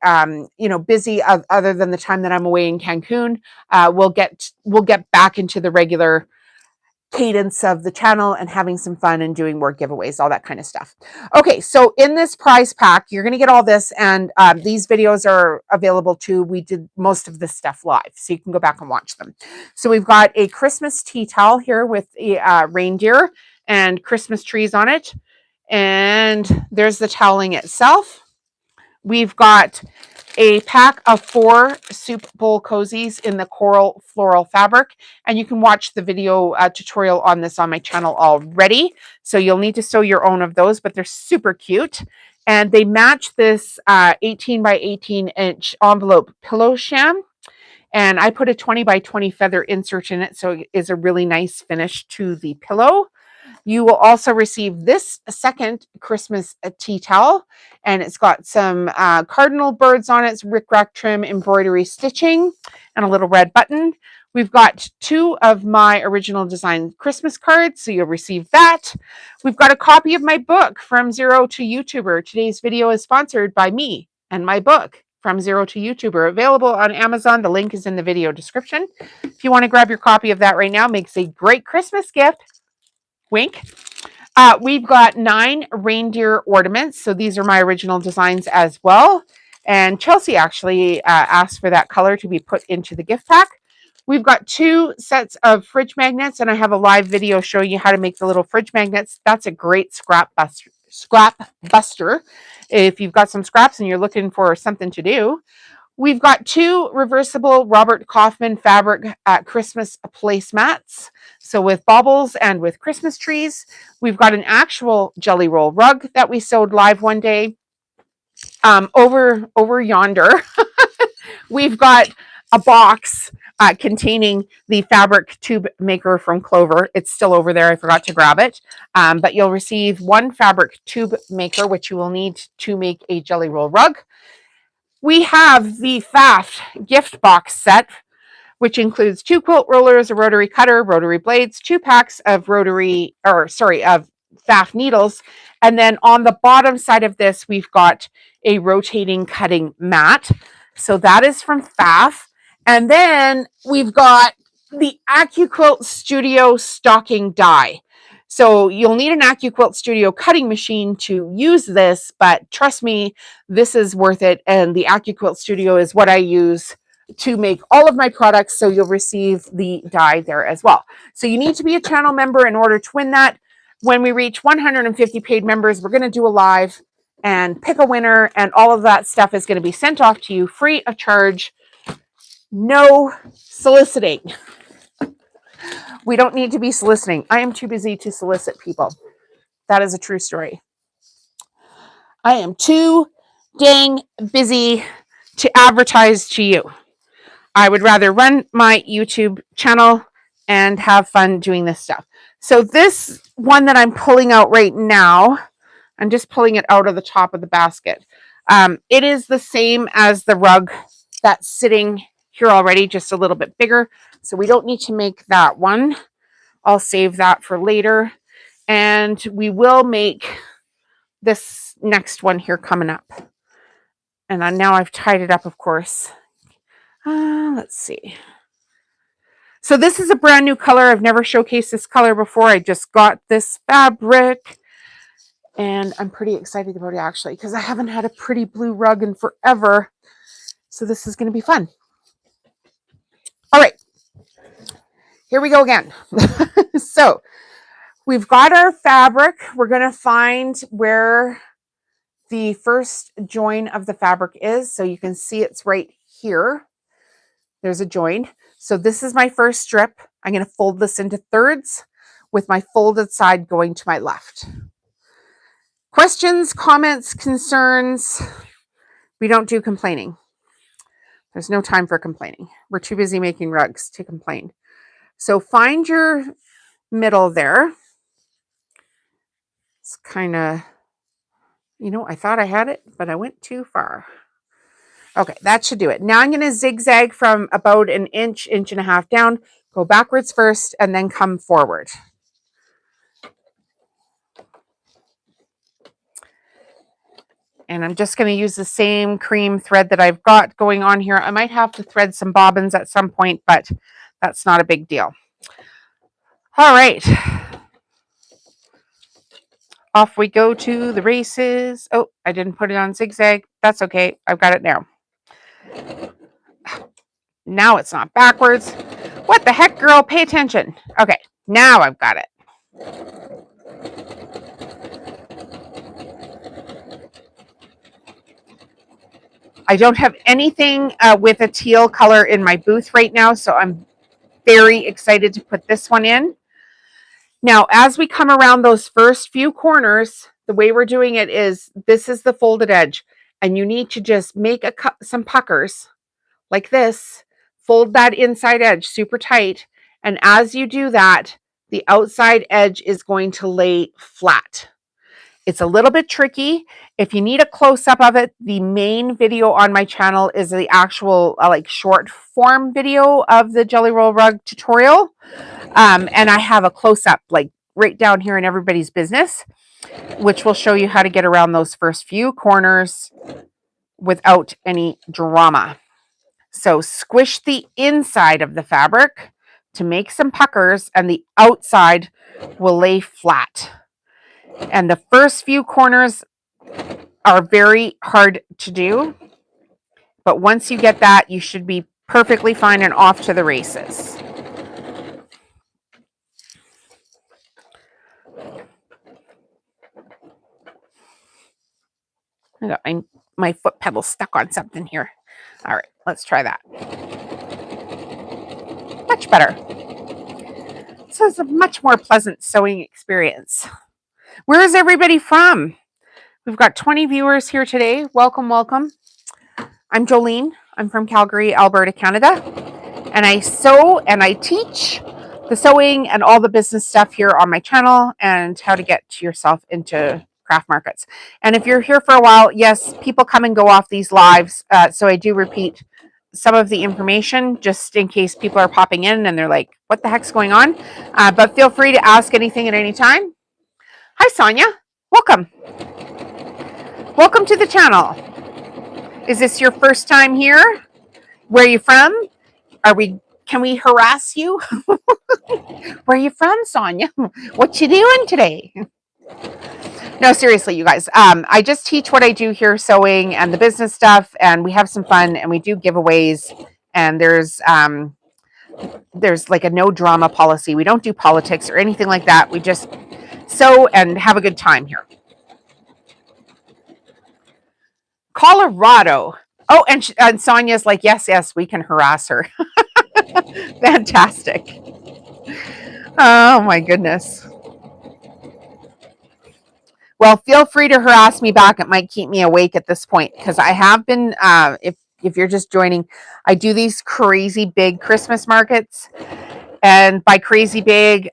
busy other than the time that I'm away in Cancun. We'll get back into the regular cadence of the channel and having some fun and doing more giveaways, all that kind of stuff. Okay, so in this prize pack, you're going to get all this, and these videos are available too. We did most of this stuff live, so you can go back and watch them. So we've got a Christmas tea towel here with a reindeer and Christmas trees on it, and there's the toweling itself. We've got a pack of 4 soup bowl cozies in the coral floral fabric, and you can watch the video tutorial on this on my channel already. So you'll need to sew your own of those, but they're super cute. And they match this 18 by 18 inch envelope pillow sham. And I put a 20 by 20 feather insert in it, so it is a really nice finish to the pillow. You will also receive this second Christmas tea towel, and it's got some cardinal birds on it, rickrack trim embroidery stitching, and a little red button. We've got 2 of my original design Christmas cards, so you'll receive that. We've got a copy of my book, From Zero to YouTuber. Today's video is sponsored by me and my book, From Zero to YouTuber, available on Amazon. The link is in the video description. If you want to grab your copy of that right now, makes a great Christmas gift. Wink. We've got 9 reindeer ornaments. So these are my original designs as well. And Chelsea actually asked for that color to be put into the gift pack. We've got 2 sets of fridge magnets, and I have a live video showing you how to make the little fridge magnets. That's a great scrap buster if you've got some scraps and you're looking for something to do. We've got 2 reversible Robert Kaufman fabric Christmas placemats. So with baubles and with Christmas trees. We've got an actual jelly roll rug that we sewed live one day. Over yonder, we've got a box containing the fabric tube maker from Clover. It's still over there. I forgot to grab it. But you'll receive 1 fabric tube maker, which you will need to make a jelly roll rug. We have the FAF gift box set, which includes 2 quilt rollers, a rotary cutter, rotary blades, 2 packs of of FAF needles. And then on the bottom side of this, we've got a rotating cutting mat. So that is from FAF. And then we've got the ACTHomeStitcheryDecorcan Studio stocking die. So you'll need an ACTHomeStitchery Studio cutting machine to use this, but trust me, this is worth it. And the ACTHomeStitchery Studio is what I use to make all of my products, so you'll receive the die there as well. So you need to be a channel member in order to win that. When we reach 150 paid members, we're going to do a live and pick a winner, and all of that stuff is going to be sent off to you free of charge. No soliciting. We don't need to be soliciting. I am too busy to solicit people. That is a true story. I am too dang busy to advertise to you. I would rather run my YouTube channel and have fun doing this stuff. So this one that I'm pulling out right now, I'm just pulling it out of the top of the basket. It is the same as the rug that's sitting here already, just a little bit bigger. So we don't need to make that one. I'll save that for later. And we will make this next one here coming up. And now I've tied it up, of course. Let's see. So this is a brand new color. I've never showcased this color before. I just got this fabric and I'm pretty excited about it actually, because I haven't had a pretty blue rug in forever. So this is going to be fun. All right, here we go again. So we've got our fabric. We're going to find where the first join of the fabric is. So you can see it's right here. There's a join. So this is my first strip. I'm going to fold this into thirds with my folded side going to my left. Questions, comments, concerns? We don't do complaining. There's no time for complaining. We're too busy making rugs to complain. So find your middle there. It's kind of, I thought I had it, but I went too far. Okay, that should do it. Now I'm going to zigzag from about an inch, inch and a half down, go backwards first, and then come forward. And I'm just going to use the same cream thread that I've got going on here. I might have to thread some bobbins at some point, but that's not a big deal. All right. Off we go to the races. Oh, I didn't put it on zigzag. That's okay. I've got it now. Now it's not backwards. What the heck, girl? Pay attention. Okay, now I've got it. I don't have anything with a teal color in my booth right now, so I'm very excited to put this one in. Now, as we come around those first few corners, the way we're doing it is this is the folded edge, and you need to just make some puckers like this. Fold that inside edge super tight, and as you do that, the outside edge is going to lay flat. It's a little bit tricky. If you need a close-up of it, the main video on my channel is the actual short form video of the Jelly Roll Rug tutorial. And I have a close-up right down here in everybody's business, which will show you how to get around those first few corners without any drama. So squish the inside of the fabric to make some puckers, and the outside will lay flat. And the first few corners are very hard to do. But once you get that, you should be perfectly fine and off to the races. I got my foot pedal stuck on something here. All right, let's try that. Much better. So it's a much more pleasant sewing experience. Where is everybody from? We've got 20 viewers here today. Welcome, welcome. I'm Jolene. I'm from Calgary, Alberta, Canada. And I sew and I teach the sewing and all the business stuff here on my channel and how to get yourself into craft markets. And if you're here for a while, yes, people come and go off these lives. So I do repeat some of the information just in case people are popping in and they're like, what the heck's going on? But feel free to ask anything at any time. Hi, Sonia. Welcome. Welcome to the channel. Is this your first time here? Where are you from? Can we harass you? Where are you from, Sonia? What you doing today? No, seriously, you guys. I just teach what I do here, sewing and the business stuff, and we have some fun and we do giveaways. And there's like a no drama policy. We don't do politics or anything like that. We just sew and have a good time here. Colorado. Oh, and Sonia's like, yes, we can harass her. Fantastic. Oh my goodness. Well, feel free to harass me back. It might keep me awake at this point because I have been, if you're just joining, I do these crazy big Christmas markets. And by crazy big,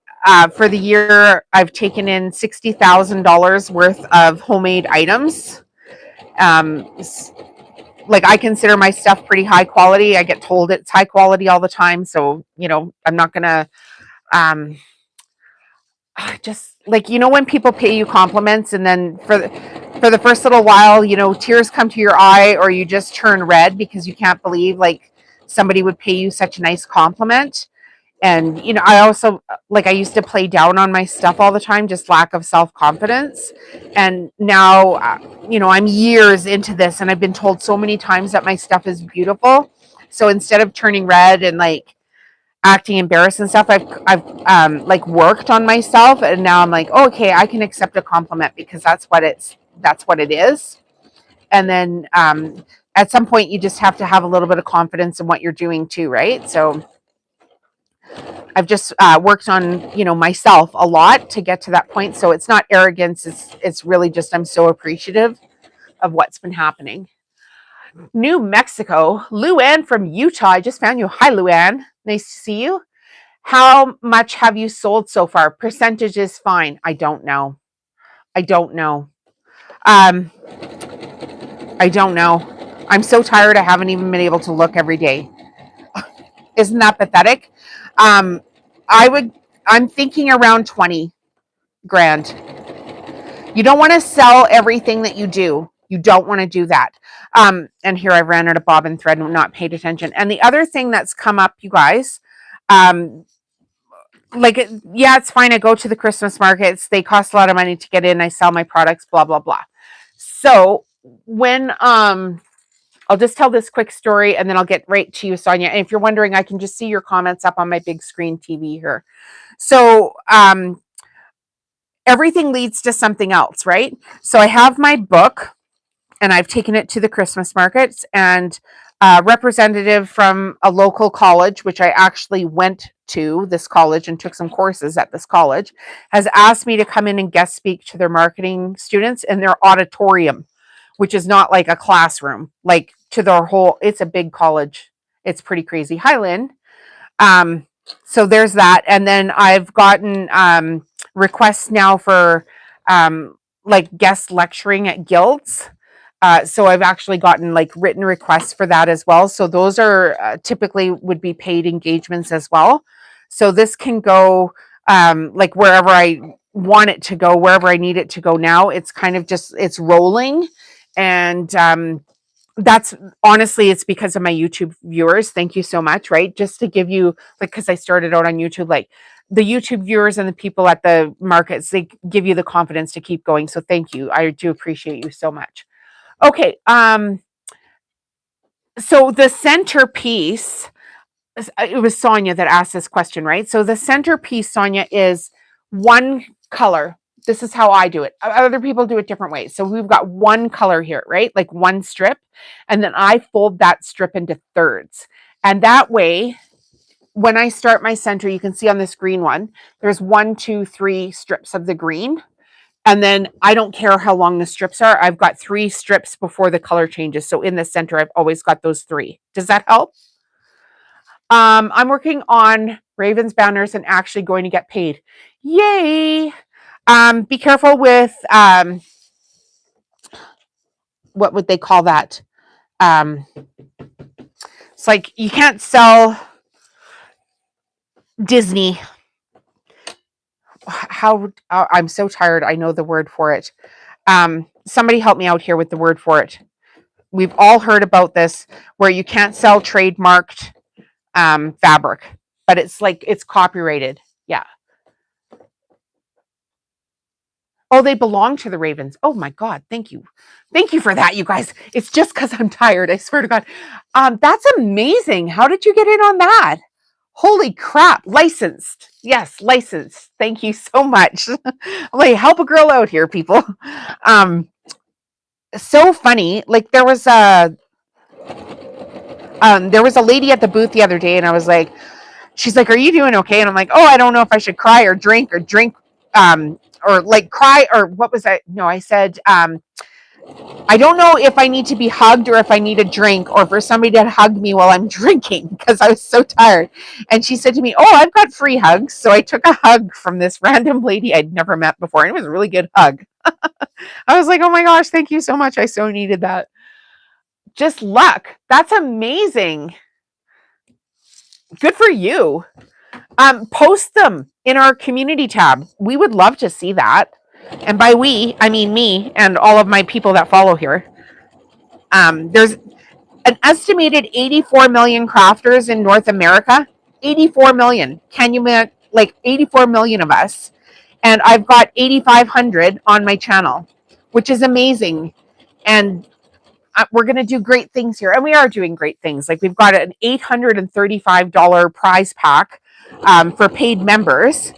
for the year, I've taken in $60,000 worth of homemade items. Like I consider my stuff pretty high quality. I get told it's high quality all the time. So, I'm not going to, just like, when people pay you compliments and then for the first little while, tears come to your eye or you just turn red because you can't believe like somebody would pay you such a nice compliment. And, I also, like, I used to play down on my stuff all the time, just lack of self-confidence. And now, I'm years into this and I've been told so many times that my stuff is beautiful. So instead of turning red and like acting embarrassed and stuff, I've like worked on myself. And now I'm like, oh, okay, I can accept a compliment because that's what it is. And then at some point you just have to have a little bit of confidence in what you're doing too, right? So I've just worked on, myself a lot to get to that point. So it's not arrogance. It's really just, I'm so appreciative of what's been happening. New Mexico, Luann from Utah. I just found you. Hi, Luann. Nice to see you. How much have you sold so far? Percentage is fine. I don't know. I don't know. I don't know. I'm so tired. I haven't even been able to look every day. Isn't that pathetic? I'm thinking around 20 grand. You don't want to sell everything that you do. You don't want to do that. And here I ran out of bobbin thread and not paid attention. And the other thing that's come up, you guys, it's fine. I go to the Christmas markets. They cost a lot of money to get in. I sell my products, blah, blah, blah. So when, I'll just tell this quick story and then I'll get right to you, Sonia. And if you're wondering, I can just see your comments up on my big screen TV here. So everything leads to something else, right? So I have my book and I've taken it to the Christmas markets, and a representative from a local college, which I actually went to this college and took some courses at this college, has asked me to come in and guest speak to their marketing students in their auditorium, which is not like a classroom, like to their whole, it's a big college. It's pretty crazy. Hi, Lynn. So there's that. And then I've gotten requests now for like guest lecturing at guilds. So I've actually gotten like written requests for that as well. So those are typically would be paid engagements as well. So this can go like wherever I want it to go, wherever I need it to go now. It's kind of just, it's rolling. And that's honestly, it's because of my YouTube viewers. Thank you so much. Right. Just to give you, like, cause I started out on YouTube, like the YouTube viewers and the people at the markets, they give you the confidence to keep going. So thank you. I do appreciate you so much. Okay. So the centerpiece, it was Sonia that asked this question, right? So the centerpiece, Sonia, is one color. This is how I do it. Other people do it different ways. So we've got one color here, right? Like one strip. And then I fold that strip into thirds. And that way, when I start my center, you can see on this green one, there's 1, 2, 3 strips of the green. And then I don't care how long the strips are. I've got 3 strips before the color changes. So in the center, I've always got those 3. Does that help? I'm working on Ravens banners and actually going to get paid. Yay! Be careful with what would they call that? It's like you can't sell Disney. How I'm so tired. I know the word for it. Somebody help me out here with the word for it. We've all heard about this where you can't sell trademarked fabric, but it's like it's copyrighted. Yeah. Oh, they belong to the Ravens. Oh my God. Thank you. Thank you for that, you guys. It's just because I'm tired. I swear to God. That's amazing. How did you get in on that? Holy crap. Licensed. Yes, licensed. Thank you so much. Like, help a girl out here, people. So funny. Like there was a lady at the booth the other day, and I was like, she's like, "Are you doing okay?" And I'm like, "Oh, I don't know if I should cry or drink or like cry or what was I? No, I said, I don't know if I need to be hugged or if I need a drink or for somebody to hug me while I'm drinking because I was so tired." And she said to me, "Oh, I've got free hugs." So I took a hug from this random lady I'd never met before, and it was a really good hug. I was like, "Oh my gosh, thank you so much. I so needed that." Just luck. That's amazing. Good for you. Post them in our community tab. We would love to see that. And by we, I mean me and all of my people that follow here. There's an estimated 84 million crafters in North America. 84 million. Can you make like 84 million of us? And I've got 8,500 on my channel, which is amazing. And we're going to do great things here. And we are doing great things. Like we've got an $835 prize pack for paid members.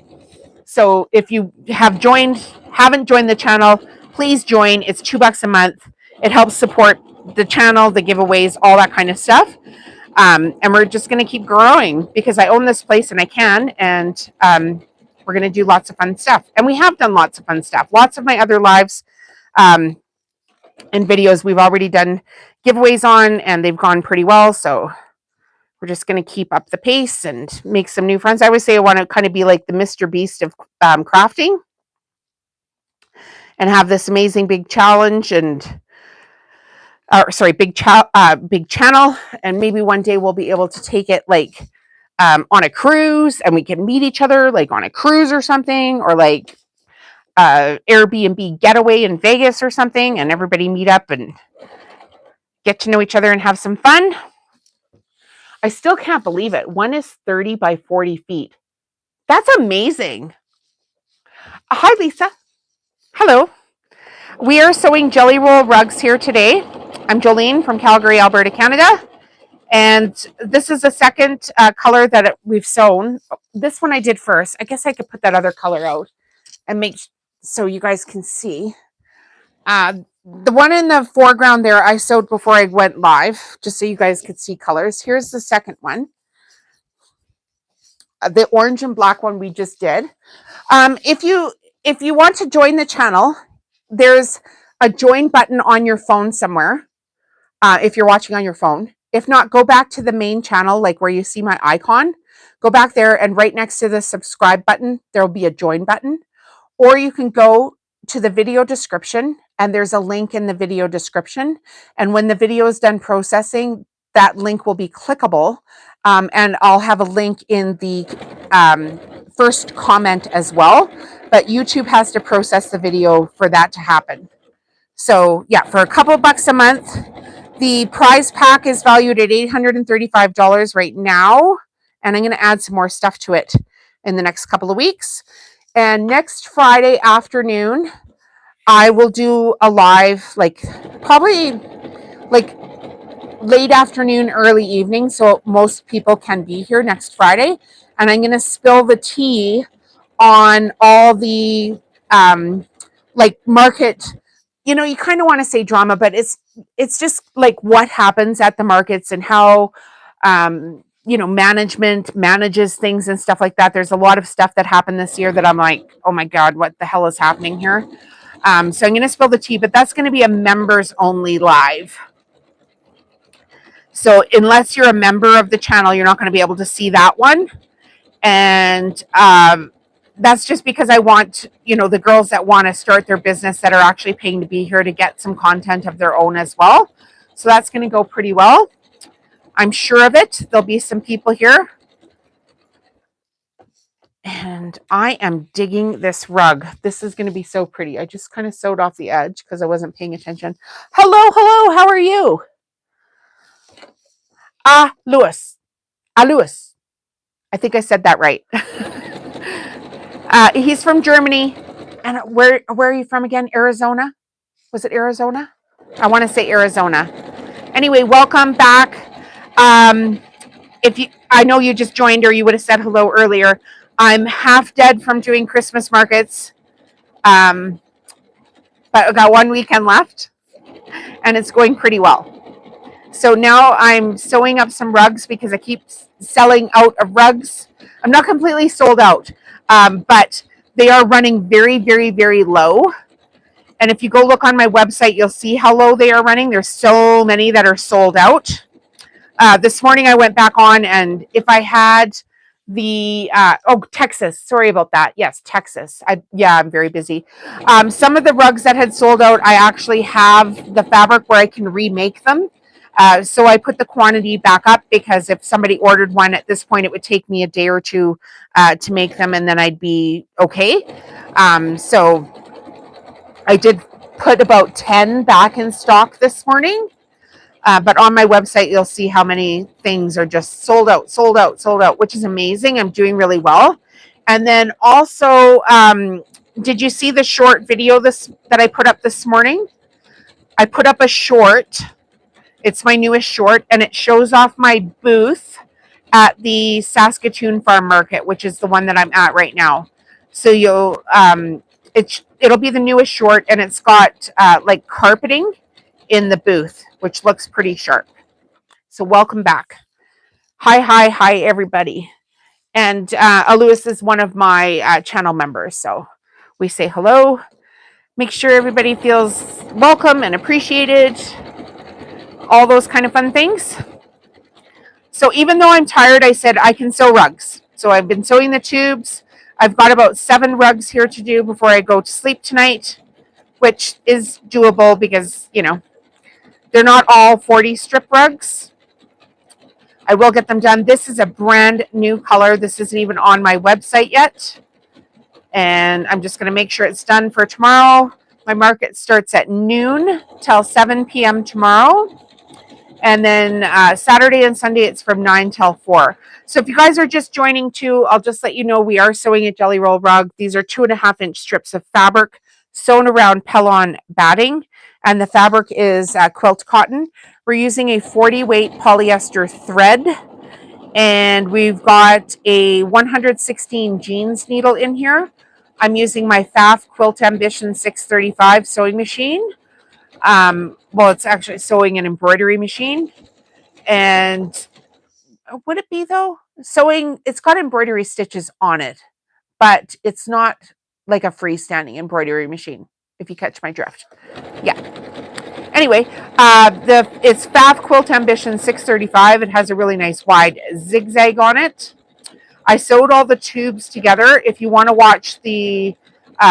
So if you haven't joined the channel, please join. It's $2 a month. It helps support the channel, the giveaways, all that kind of stuff. And we're just going to keep growing because I own this place and I can. And we're going to do lots of fun stuff. And we have done lots of fun stuff. Lots of my other lives and videos we've already done giveaways on, and they've gone pretty well. So we're just going to keep up the pace and make some new friends. I always say I want to kind of be like the Mr. Beast of crafting and have this amazing big challenge and big channel. And maybe one day we'll be able to take it like on a cruise and we can meet each other like on a cruise or something, or like Airbnb getaway in Vegas or something, and everybody meet up and get to know each other and have some fun. I still can't believe it. One is 30 by 40 feet. That's amazing. Hi, Lisa. Hello. We are sewing jelly roll rugs here today. I'm Jolene from Calgary, Alberta, Canada. And this is the second color that we've sewn. This one I did first. I guess I could put that other color out and make so you guys can see. The one in the foreground there I sewed before I went live, just so you guys could see colors. Here's the second one. The orange and black one we just did. If you want to join the channel, there's a join button on your phone somewhere. If you're watching on your phone. If not, go back to the main channel, like where you see my icon. Go back there, and right next to the subscribe button, there will be a join button. Or you can go to the video description, and there's a link in the video description. And when the video is done processing, that link will be clickable. And I'll have a link in the first comment as well. But YouTube has to process the video for that to happen. So yeah, for a couple bucks a month, the prize pack is valued at $835 right now. And I'm going to add some more stuff to it in the next couple of weeks. And next Friday afternoon, I will do a live, like probably like late afternoon, early evening, so most people can be here next Friday. And I'm going to spill the tea on all the like market. You know, you kind of want to say drama, but it's just like what happens at the markets and how you know, management manages things and stuff like that. There's a lot of stuff that happened this year that I'm like, oh my god, what the hell is happening here? So I'm going to spill the tea, but that's going to be a members only live. So unless you're a member of the channel, you're not going to be able to see that one. And that's just because I want, you know, the girls that want to start their business that are actually paying to be here to get some content of their own as well. So that's going to go pretty well. I'm sure of it. There'll be some people here. And I am digging this rug. This is going to be so pretty. I just kind of sewed off the edge because I wasn't paying attention. Hello, hello. How are you? Lewis. Lewis. I think I said that right. He's from Germany. And where are you from again? Arizona? Was it Arizona? I want to say Arizona. Anyway, welcome back. I know you just joined or you would have said hello earlier. I'm half dead from doing Christmas markets. But I've got one weekend left and it's going pretty well. So now I'm sewing up some rugs because I keep selling out of rugs. I'm not completely sold out, but they are running very, very, very low. And if you go look on my website, you'll see how low they are running. There's so many that are sold out. This morning I went back on, and if I had the Texas, sorry about that. Yes, Texas. I'm very busy. Some of the rugs that had sold out, I actually have the fabric where I can remake them. So I put the quantity back up because if somebody ordered one at this point, it would take me a day or two to make them, and then I'd be okay. So I did put about 10 back in stock this morning. But on my website, you'll see how many things are just sold out, which is amazing. I'm doing really well. And then also, did you see the short video that I put up this morning? I put up a short. It's my newest short, and it shows off my booth at the Saskatoon Farm Market, which is the one that I'm at right now. So it'll be the newest short, and it's got like carpeting in the booth, which looks pretty sharp. So welcome back. Hi, everybody. And Lewis is one of my channel members, so we say hello. Make sure everybody feels welcome and appreciated. All those kind of fun things. So even though I'm tired, I said I can sew rugs. So I've been sewing the tubes. I've got about 7 rugs here to do before I go to sleep tonight, which is doable because, you know, they're not all 40 strip rugs. I will get them done. This is a brand new color. This isn't even on my website yet. And I'm just going to make sure it's done for tomorrow. My market starts at noon till 7 p.m. tomorrow. And then Saturday and Sunday, it's from 9 till 4. So if you guys are just joining too, I'll just let you know we are sewing a jelly roll rug. These are 2.5-inch strips of fabric sewn around Pellon batting. And the fabric is quilt cotton. We're using a 40-weight polyester thread. And we've got a 116 jeans needle in here. I'm using my FAF Quilt Ambition 635 sewing machine. Well, it's actually sewing and embroidery machine. And would it be though? Sewing, it's got embroidery stitches on it, but it's not like a freestanding embroidery machine, if you catch my drift. Yeah. Anyway, it's FAF Quilt Ambition 635. It has a really nice wide zigzag on it. I sewed all the tubes together. If you want to watch the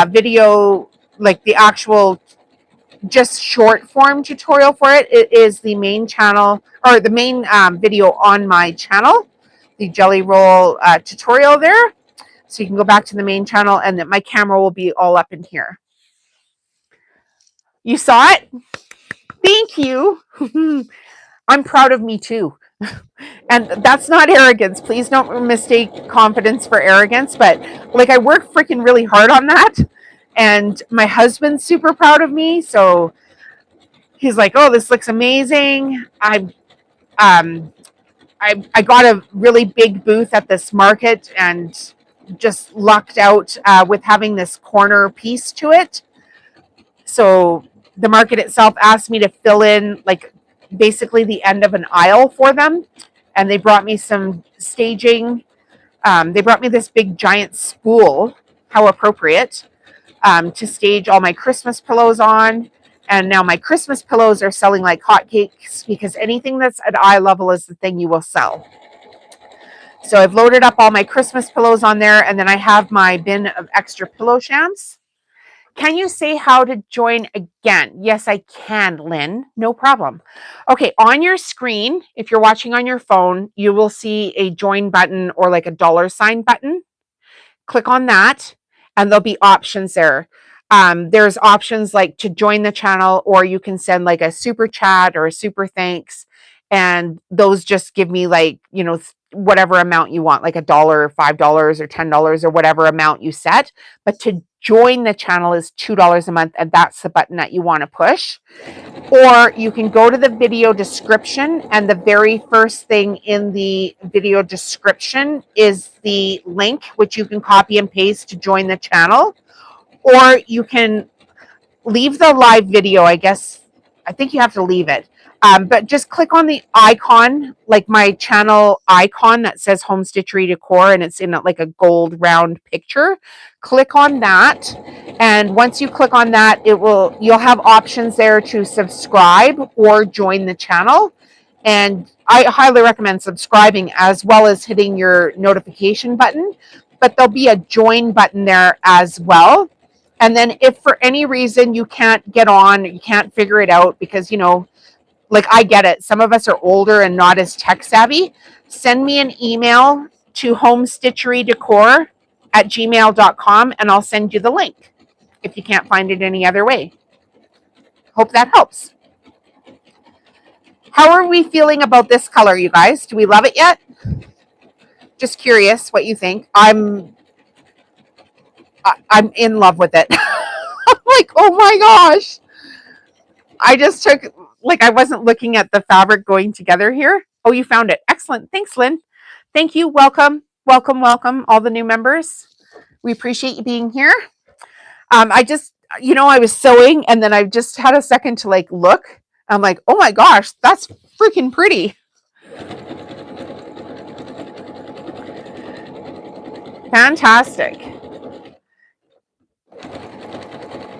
video, like the actual just short form tutorial for it, it is the main channel or the main video on my channel, the jelly roll tutorial there. So you can go back to the main channel and that my camera will be all up in here. You saw it? Thank you. I'm proud of me too. And that's not arrogance. Please don't mistake confidence for arrogance, but like I work freaking really hard on that. And my husband's super proud of me. So he's like, oh, this looks amazing. I got a really big booth at this market and just lucked out with having this corner piece to it. So the market itself asked me to fill in like basically the end of an aisle for them. And they brought me some staging. They brought me this big giant spool, how appropriate, to stage all my Christmas pillows on. And now my Christmas pillows are selling like hotcakes because anything that's at eye level is the thing you will sell. So I've loaded up all my Christmas pillows on there, and then I have my bin of extra pillow shams. Can you say how to join again? Yes, I can, Lynn. No problem. Okay, on your screen, if you're watching on your phone, you will see a join button or like a $ button. Click on that, and there'll be options there. There's options like to join the channel, or you can send like a super chat or a super thanks. And those just give me like, you know, whatever amount you want, like $1 or $5 or $10 or whatever amount you set. But to join the channel is $2 a month, and that's the button that you want to push. Or you can go to the video description, and the very first thing in the video description is the link, which you can copy and paste to join the channel. Or you can leave the live video. I think you have to leave it. But just click on the icon, like my channel icon that says Home Stitchery Decor, and it's in like a gold round picture. Click on that, and once you click on that, you'll have options there to subscribe or join the channel. And I highly recommend subscribing as well as hitting your notification button. But there'll be a join button there as well. And then if for any reason you can't get on, you can't figure it out because, you know, like I get it. Some of us are older and not as tech savvy. Send me an email to homestitcherydecor@gmail.com, and I'll send you the link if you can't find it any other way. Hope that helps. How are we feeling about this color, you guys? Do we love it yet? Just curious what you think. I'm in love with it. I'm like, oh my gosh. I just took, like, I wasn't looking at the fabric going together here. Oh, you found it. Excellent. Thanks, Lynn. Thank you. Welcome, welcome, welcome, all the new members. We appreciate you being here. I just, you know, I was sewing and then I just had a second to like look. I'm like, oh my gosh, that's freaking pretty. Fantastic.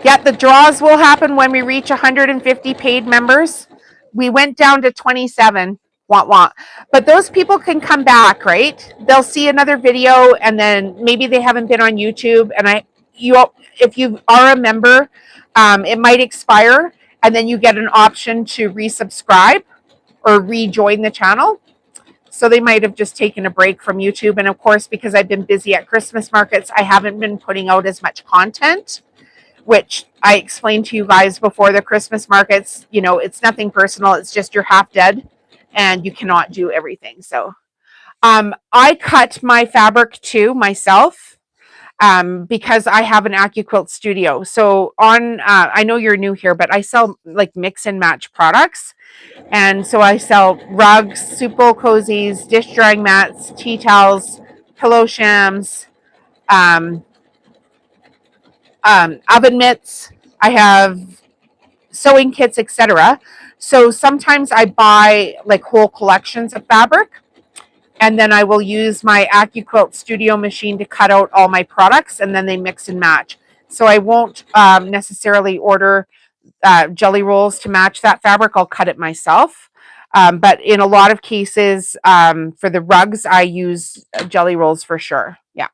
Yeah, the draws will happen when we reach 150 paid members. We went down to 27. But those people can come back, right? They'll see another video, and then maybe they haven't been on YouTube. And if you are a member, it might expire, and then you get an option to resubscribe or rejoin the channel. So they might have just taken a break from YouTube. And of course, because I've been busy at Christmas markets, I haven't been putting out as much content, which I explained to you guys before the Christmas markets. You know, it's nothing personal. It's just you're half dead and you cannot do everything. So I cut my fabric too myself because I have an ACTHomeStitcheryDecorcan studio. So I know you're new here, but I sell like mix and match products. And so I sell rugs, soup bowl cozies, dish drying mats, tea towels, pillow shams, oven mitts. I have sewing kits, etc. So sometimes I buy like whole collections of fabric, and then I will use my ACTHomeStitcheryDecorcan studio machine to cut out all my products, and then they mix and match. So I won't necessarily order jelly rolls to match that fabric. I'll cut it myself. But in a lot of cases, for the rugs, I use jelly rolls for sure. Yeah.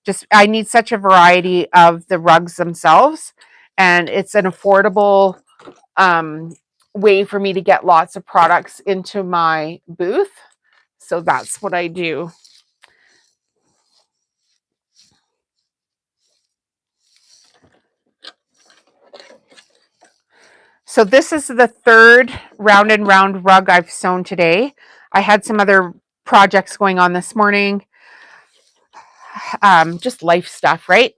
Just, I need such a variety of the rugs themselves, and it's an affordable way for me to get lots of products into my booth. So that's what I do. So this is the third round and round rug I've sewn today. I had some other projects going on this morning. Just life stuff, right?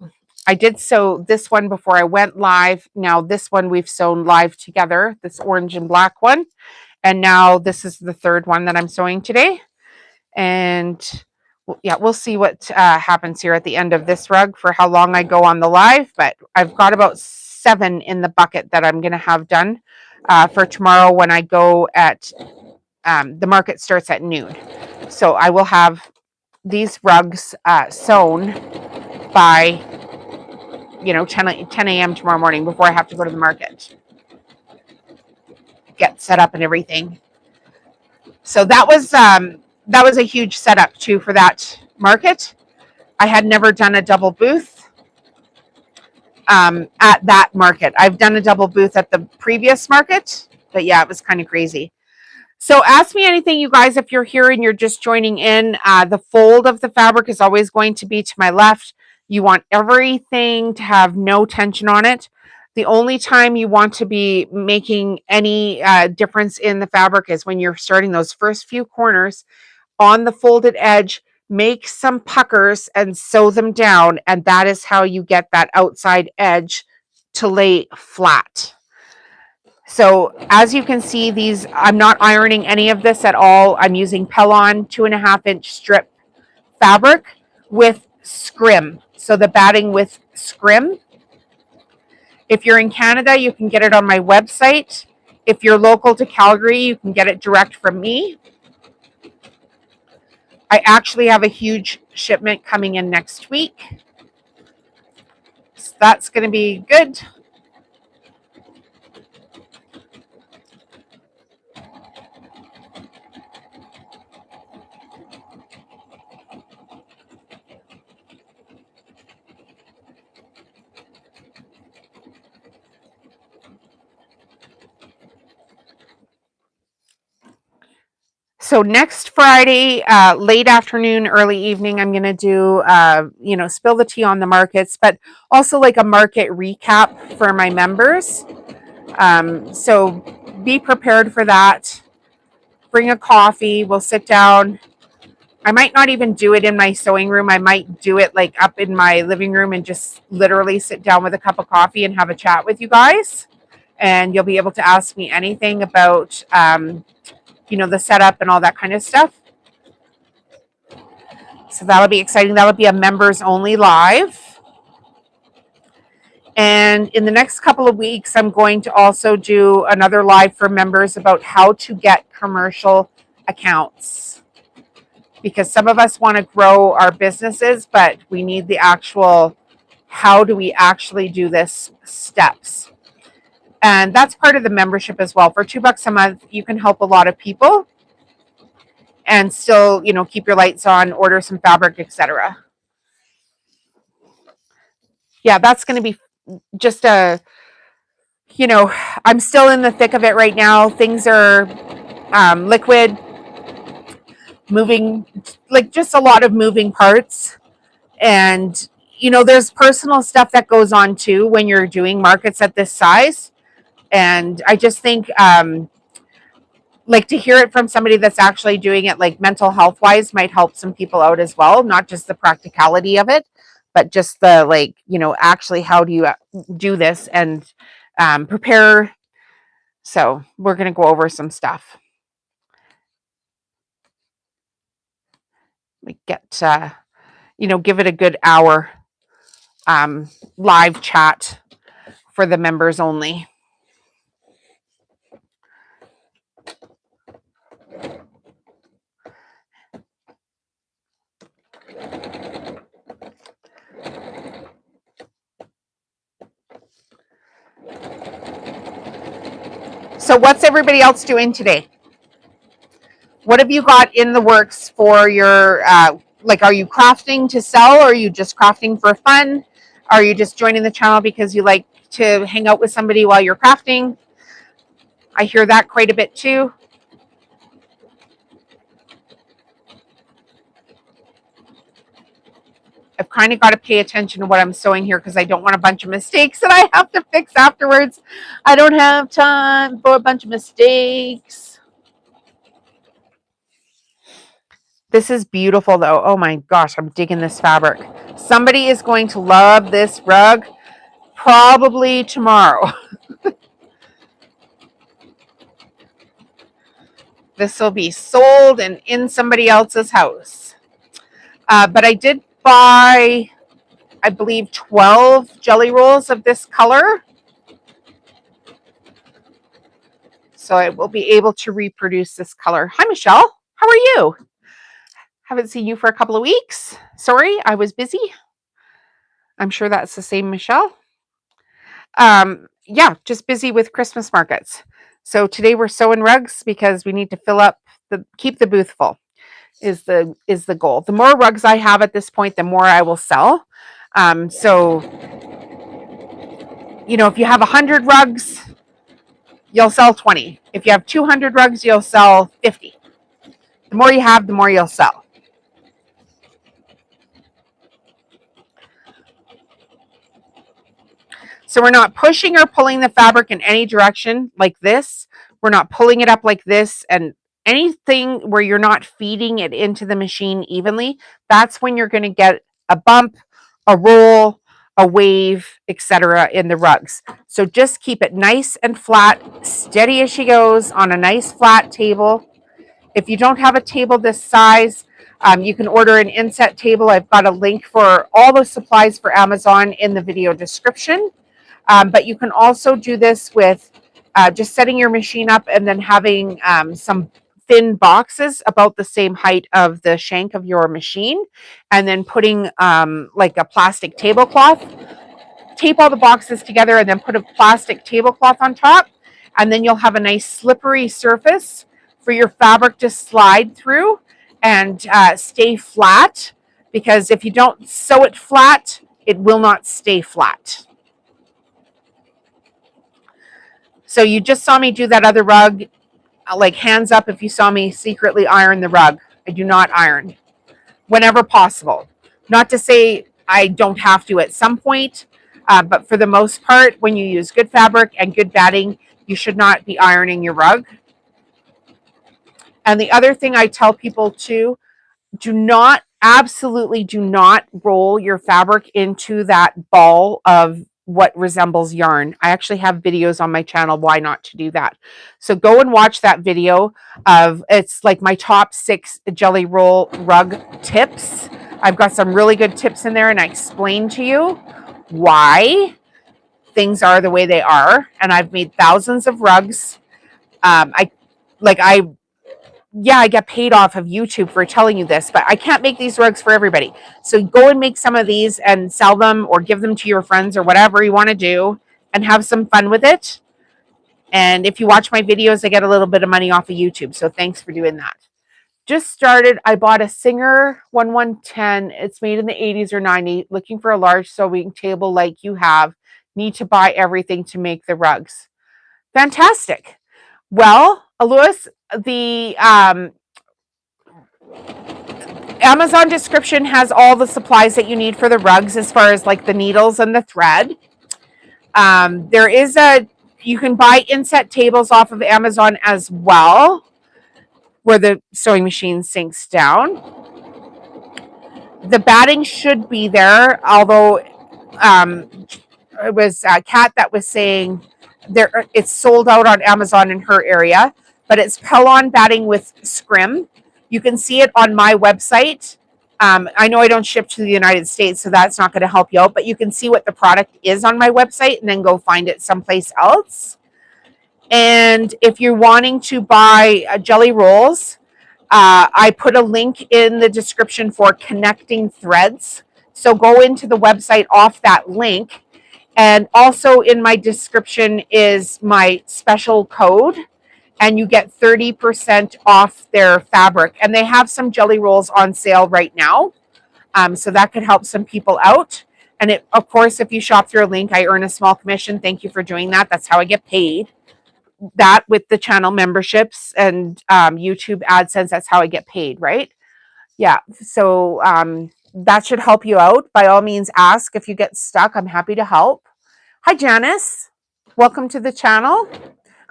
I did sew this one before I went live. Now this one we've sewn live together, this orange and black one. And now this is the third one that I'm sewing today. And yeah, we'll see what happens here at the end of this rug for how long I go on the live. But I've got about 7 in the bucket that I'm going to have done for tomorrow when I go at the market starts at noon. So I will have these rugs sewn by 10 a.m. tomorrow morning before I have to go to the market, get set up and everything. So that was a huge setup too for that market. I had never done a double booth at that market. I've done a double booth at the previous market, but yeah, it was kind of crazy. So ask me anything, you guys, if you're here and you're just joining in. The fold of the fabric is always going to be to my left. You want everything to have no tension on it. The only time you want to be making any difference in the fabric is when you're starting those first few corners on the folded edge. Make some puckers and sew them down, and that is how you get that outside edge to lay flat. So as you can see, these, I'm not ironing any of this at all. I'm using Pellon 2.5-inch strip fabric with scrim. So the batting with scrim. If you're in Canada, you can get it on my website. If you're local to Calgary, you can get it direct from me. I actually have a huge shipment coming in next week. So that's going to be good. So next Friday, late afternoon, early evening, I'm going to do, spill the tea on the markets, but also like a market recap for my members. So be prepared for that. Bring a coffee. We'll sit down. I might not even do it in my sewing room. I might do it like up in my living room and just literally sit down with a cup of coffee and have a chat with you guys. And you'll be able to ask me anything about the setup and all that kind of stuff. So that'll be exciting. That'll be a members only live. And in the next couple of weeks, I'm going to also do another live for members about how to get commercial accounts. Because some of us want to grow our businesses, but we need the actual, how do we actually do this steps. And that's part of the membership as well. For $2 a month, you can help a lot of people and still, keep your lights on, order some fabric, etc. Yeah, that's going to be just I'm still in the thick of it right now. Things are liquid, moving, like just a lot of moving parts. And, there's personal stuff that goes on too when you're doing markets at this size. And I just think, like to hear it from somebody that's actually doing it, like mental health wise, might help some people out as well. Not just the practicality of it, but just the actually how do you do this and prepare. So we're going to go over some stuff. We get give it a good hour live chat for the members only. So what's everybody else doing today? What have you got in the works for your, are you crafting to sell, or are you just crafting for fun? Are you just joining the channel because you like to hang out with somebody while you're crafting? I hear that quite a bit too. I've kind of got to pay attention to what I'm sewing here because I don't want a bunch of mistakes that I have to fix afterwards. I don't have time for a bunch of mistakes. This is beautiful though. Oh my gosh, I'm digging this fabric. Somebody is going to love this rug probably tomorrow. This will be sold and in somebody else's house. But I did buy, I believe, 12 jelly rolls of this color. So I will be able to reproduce this color. Hi, Michelle. How are you? Haven't seen you for a couple of weeks. Sorry, I was busy. I'm sure that's the same Michelle. Yeah, just busy with Christmas markets. So today we're sewing rugs because we need to fill up keep the booth full is the goal. The more rugs I have at this point, the more I will sell. So if you have 100 rugs, you'll sell 20. If you have 200 rugs, you'll sell 50. The more you have, the more you'll sell. So we're not pushing or pulling the fabric in any direction like this. We're not pulling it up like this, and anything where you're not feeding it into the machine evenly, that's when you're going to get a bump, a roll, a wave, etc. in the rugs. So just keep it nice and flat, steady as she goes on a nice flat table. If you don't have a table this size, you can order an inset table. I've got a link for all the supplies for Amazon in the video description. But you can also do this with just setting your machine up and then having some thin boxes about the same height of the shank of your machine, and then putting like a plastic tablecloth. Tape all the boxes together and then put a plastic tablecloth on top, and then you'll have a nice slippery surface for your fabric to slide through and stay flat, because if you don't sew it flat, it will not stay flat. So you just saw me do that other rug. Like, hands up if you saw me secretly iron the rug. I do not iron whenever possible. Not to say I don't have to at some point, but for the most part, when you use good fabric and good batting, you should not be ironing your rug. And the other thing I tell people too, absolutely do not roll your fabric into that ball of what resembles yarn. I actually have videos on my channel why not to do that. So go and watch that video it's like my top 6 jelly roll rug tips. I've got some really good tips in there, and I explain to you why things are the way they are. And I've made thousands of rugs. I get paid off of YouTube for telling you this, but I can't make these rugs for everybody. So go and make some of these and sell them or give them to your friends or whatever you want to do and have some fun with it. And if you watch my videos, I get a little bit of money off of YouTube. So thanks for doing that. Just started. I bought a Singer 1110. It's made in the 80s or 90s. Looking for a large sewing table like you have. Need to buy everything to make the rugs. Fantastic. Well, Louis, the Amazon description has all the supplies that you need for the rugs, as far as like the needles and the thread. You can buy inset tables off of Amazon as well, where the sewing machine sinks down. The batting should be there, although it was Kat that was saying it's sold out on Amazon in her area, but it's Pellon batting with scrim. You can see it on my website. I know I don't ship to the United States, so that's not going to help you out, but you can see what the product is on my website and then go find it someplace else. And if you're wanting to buy jelly rolls, I put a link in the description for connecting threads. So go into the website off that link. And also in my description is my special code, and you get 30% off their fabric. And they have some jelly rolls on sale right now. So that could help some people out. And of course, if you shop through a link, I earn a small commission. Thank you for doing that. That's how I get paid. That with the channel memberships and YouTube AdSense, that's how I get paid, right? Yeah. So that should help you out. By all means, ask if you get stuck. I'm happy to help. Hi, Janice. Welcome to the channel.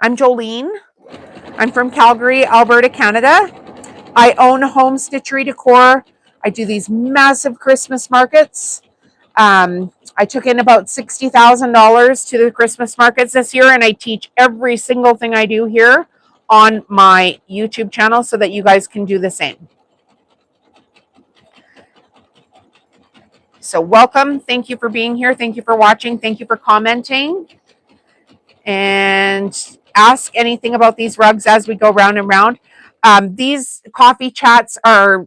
I'm Jolene. I'm from Calgary, Alberta, Canada. I own Home Stitchery Decor. I do these massive Christmas markets. I took in about $60,000 to the Christmas markets this year, and I teach every single thing I do here on my YouTube channel so that you guys can do the same. So welcome. Thank you for being here. Thank you for watching. Thank you for commenting. And ask anything about these rugs as we go round and round. These coffee chats are,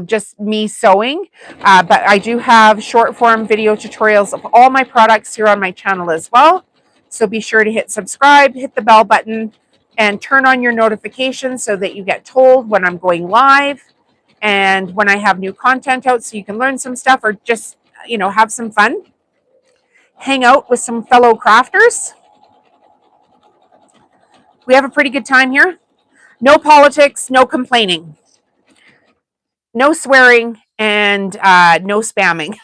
just me sewing, but I do have short form video tutorials of all my products here on my channel as well. So be sure to hit subscribe, hit the bell button, and turn on your notifications so that you get told when I'm going live and when I have new content out, so you can learn some stuff or just, have some fun. Hang out with some fellow crafters. We have a pretty good time here. No politics, no complaining, no swearing, and no spamming.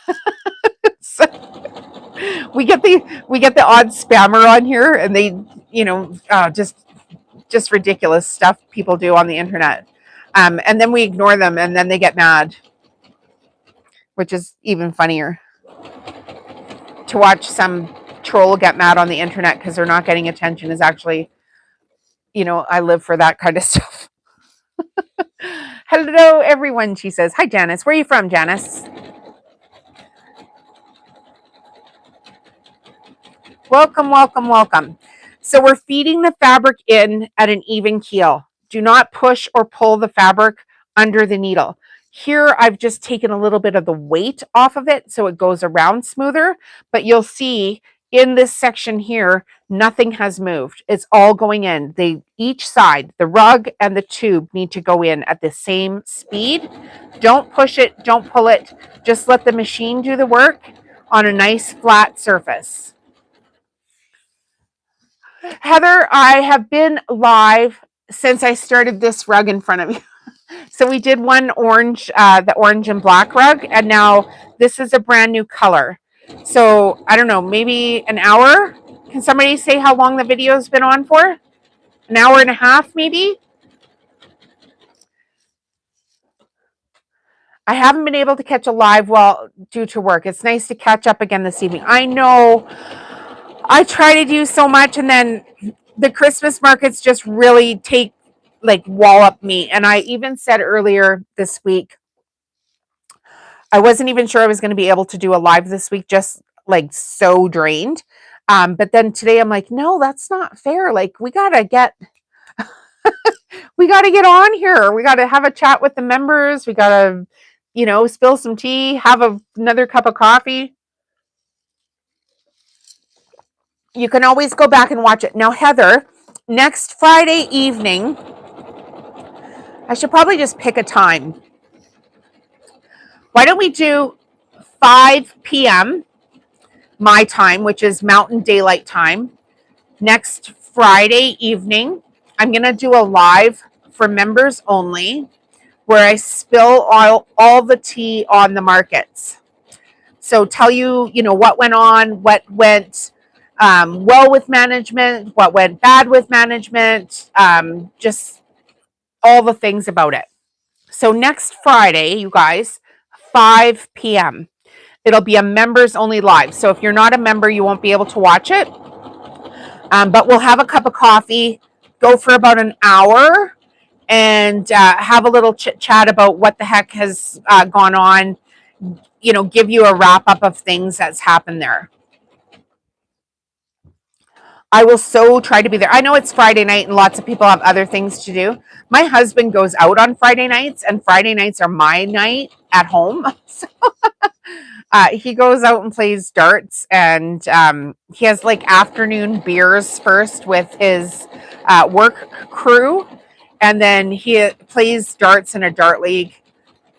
So we get the odd spammer on here, and they, just ridiculous stuff people do on the internet, and then we ignore them, and then they get mad, which is even funnier to watch some troll get mad on the internet because they're not getting attention. Is actually, I live for that kind of stuff. Hello, everyone, she says. Hi, Janice. Where are you from, Janice? Welcome, welcome, welcome. So we're feeding the fabric in at an even keel. Do not push or pull the fabric under the needle. Here, I've just taken a little bit of the weight off of it so it goes around smoother, but you'll see in this section here, nothing has moved. It's all going in. Each side, the rug and the tube, need to go in at the same speed. Don't push it, don't pull it. Just let the machine do the work on a nice flat surface. Heather, I have been live since I started this rug in front of you. So we did one orange, the orange and black rug, and now this is a brand new color. So I don't know, maybe an hour? Can somebody say how long the video's been on for? An hour and a half, maybe? I haven't been able to catch a live due to work. It's nice to catch up again this evening. I know I try to do so much, and then the Christmas markets just really wallop me. And I even said earlier this week, I wasn't even sure I was going to be able to do a live this week, just so drained. But then today I'm like, no, that's not fair. We gotta get on here. We gotta have a chat with the members. We gotta, spill some tea, have another cup of coffee. You can always go back and watch it. Now, Heather, next Friday evening, I should probably just pick a time. Why don't we do 5 p.m. my time, which is Mountain Daylight Time, next Friday evening. I'm going to do a live for members only where I spill all the tea on the markets. So tell you, what went on, what went well with management, what went bad with management, just all the things about it. So next Friday, you guys, 5 p.m. It'll be a members only live. So if you're not a member, you won't be able to watch it. But we'll have a cup of coffee, go for about an hour, and have a little chit chat about what the heck has gone on, give you a wrap up of things that's happened there. I will so try to be there. I know it's Friday night and lots of people have other things to do. My husband goes out on Friday nights, and Friday nights are my night at home. So he goes out and plays darts, and he has afternoon beers first with his work crew, and then he plays darts in a dart league.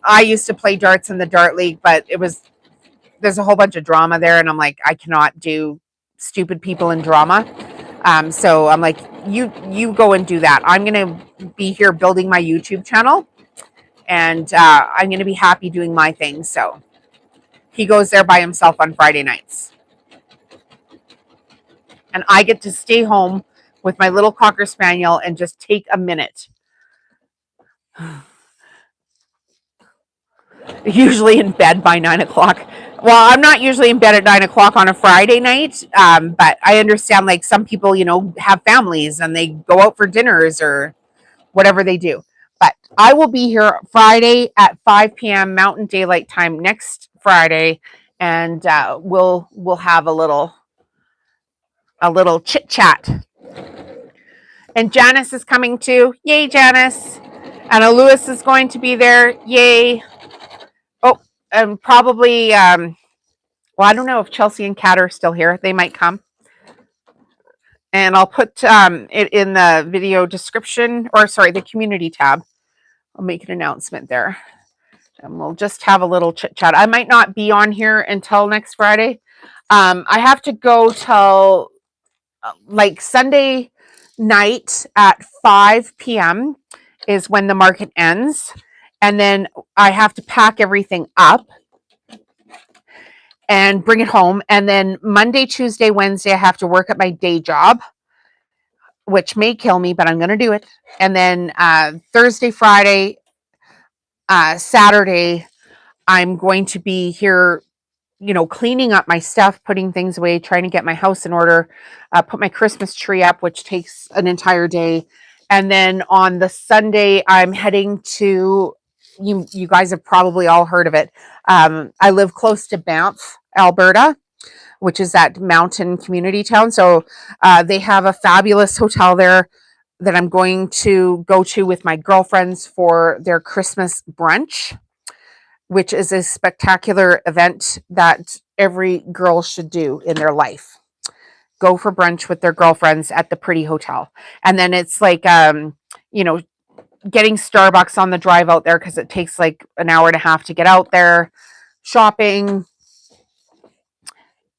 I used to play darts in the dart league, but there's a whole bunch of drama there, and I'm like, I cannot do stupid people in drama. So I'm like, you go and do that. I'm going to be here building my YouTube channel, and I'm going to be happy doing my thing. So he goes there by himself on Friday nights. And I get to stay home with my little Cocker Spaniel and just take a minute. Usually in bed by 9 o'clock. Well, I'm not usually in bed at 9 o'clock on a Friday night, but I understand some people, have families and they go out for dinners or whatever they do. But I will be here Friday at 5 p.m. Mountain Daylight Time next Friday, and we'll have a little chit chat. And Janice is coming too. Yay, Janice! Anna Lewis is going to be there. Yay! Oh, and probably well, I don't know if Chelsea and Kat are still here. They might come. And I'll put it in the video description, or sorry, the community tab. I'll make an announcement there. And we'll just have a little chit chat. I might not be on here until next Friday. I have to go till like Sunday night at 5 p.m. is when the market ends. And then I have to pack everything up and bring it home. And then Monday, Tuesday, Wednesday, I have to work at my day job, which may kill me, but I'm going to do it. And then Thursday, Friday, Saturday, I'm going to be here, cleaning up my stuff, putting things away, trying to get my house in order, put my Christmas tree up, which takes an entire day. And then on the Sunday, I'm heading to, you guys have probably all heard of it. I live close to Banff, Alberta, which is that mountain community town. So they have a fabulous hotel there that I'm going to go to with my girlfriends for their Christmas brunch, which is a spectacular event that every girl should do in their life. Go for brunch with their girlfriends at the pretty hotel. And then it's like, getting Starbucks on the drive out there because it takes like an hour and a half to get out there, shopping,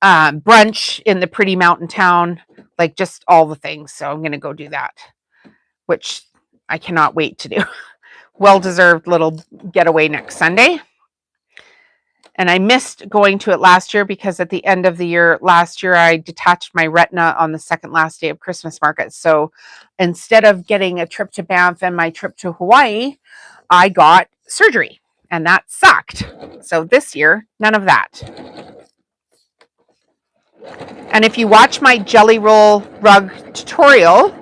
brunch in the pretty mountain town, like just all the things. So I'm going to go do that, which I cannot wait to do. Well-deserved little getaway next Sunday. And I missed going to it last year because at the end of the year, last year, I detached my retina on the second last day of Christmas market. So instead of getting a trip to Banff and my trip to Hawaii, I got surgery, and that sucked. So this year, none of that. And if you watch my jelly roll rug tutorial,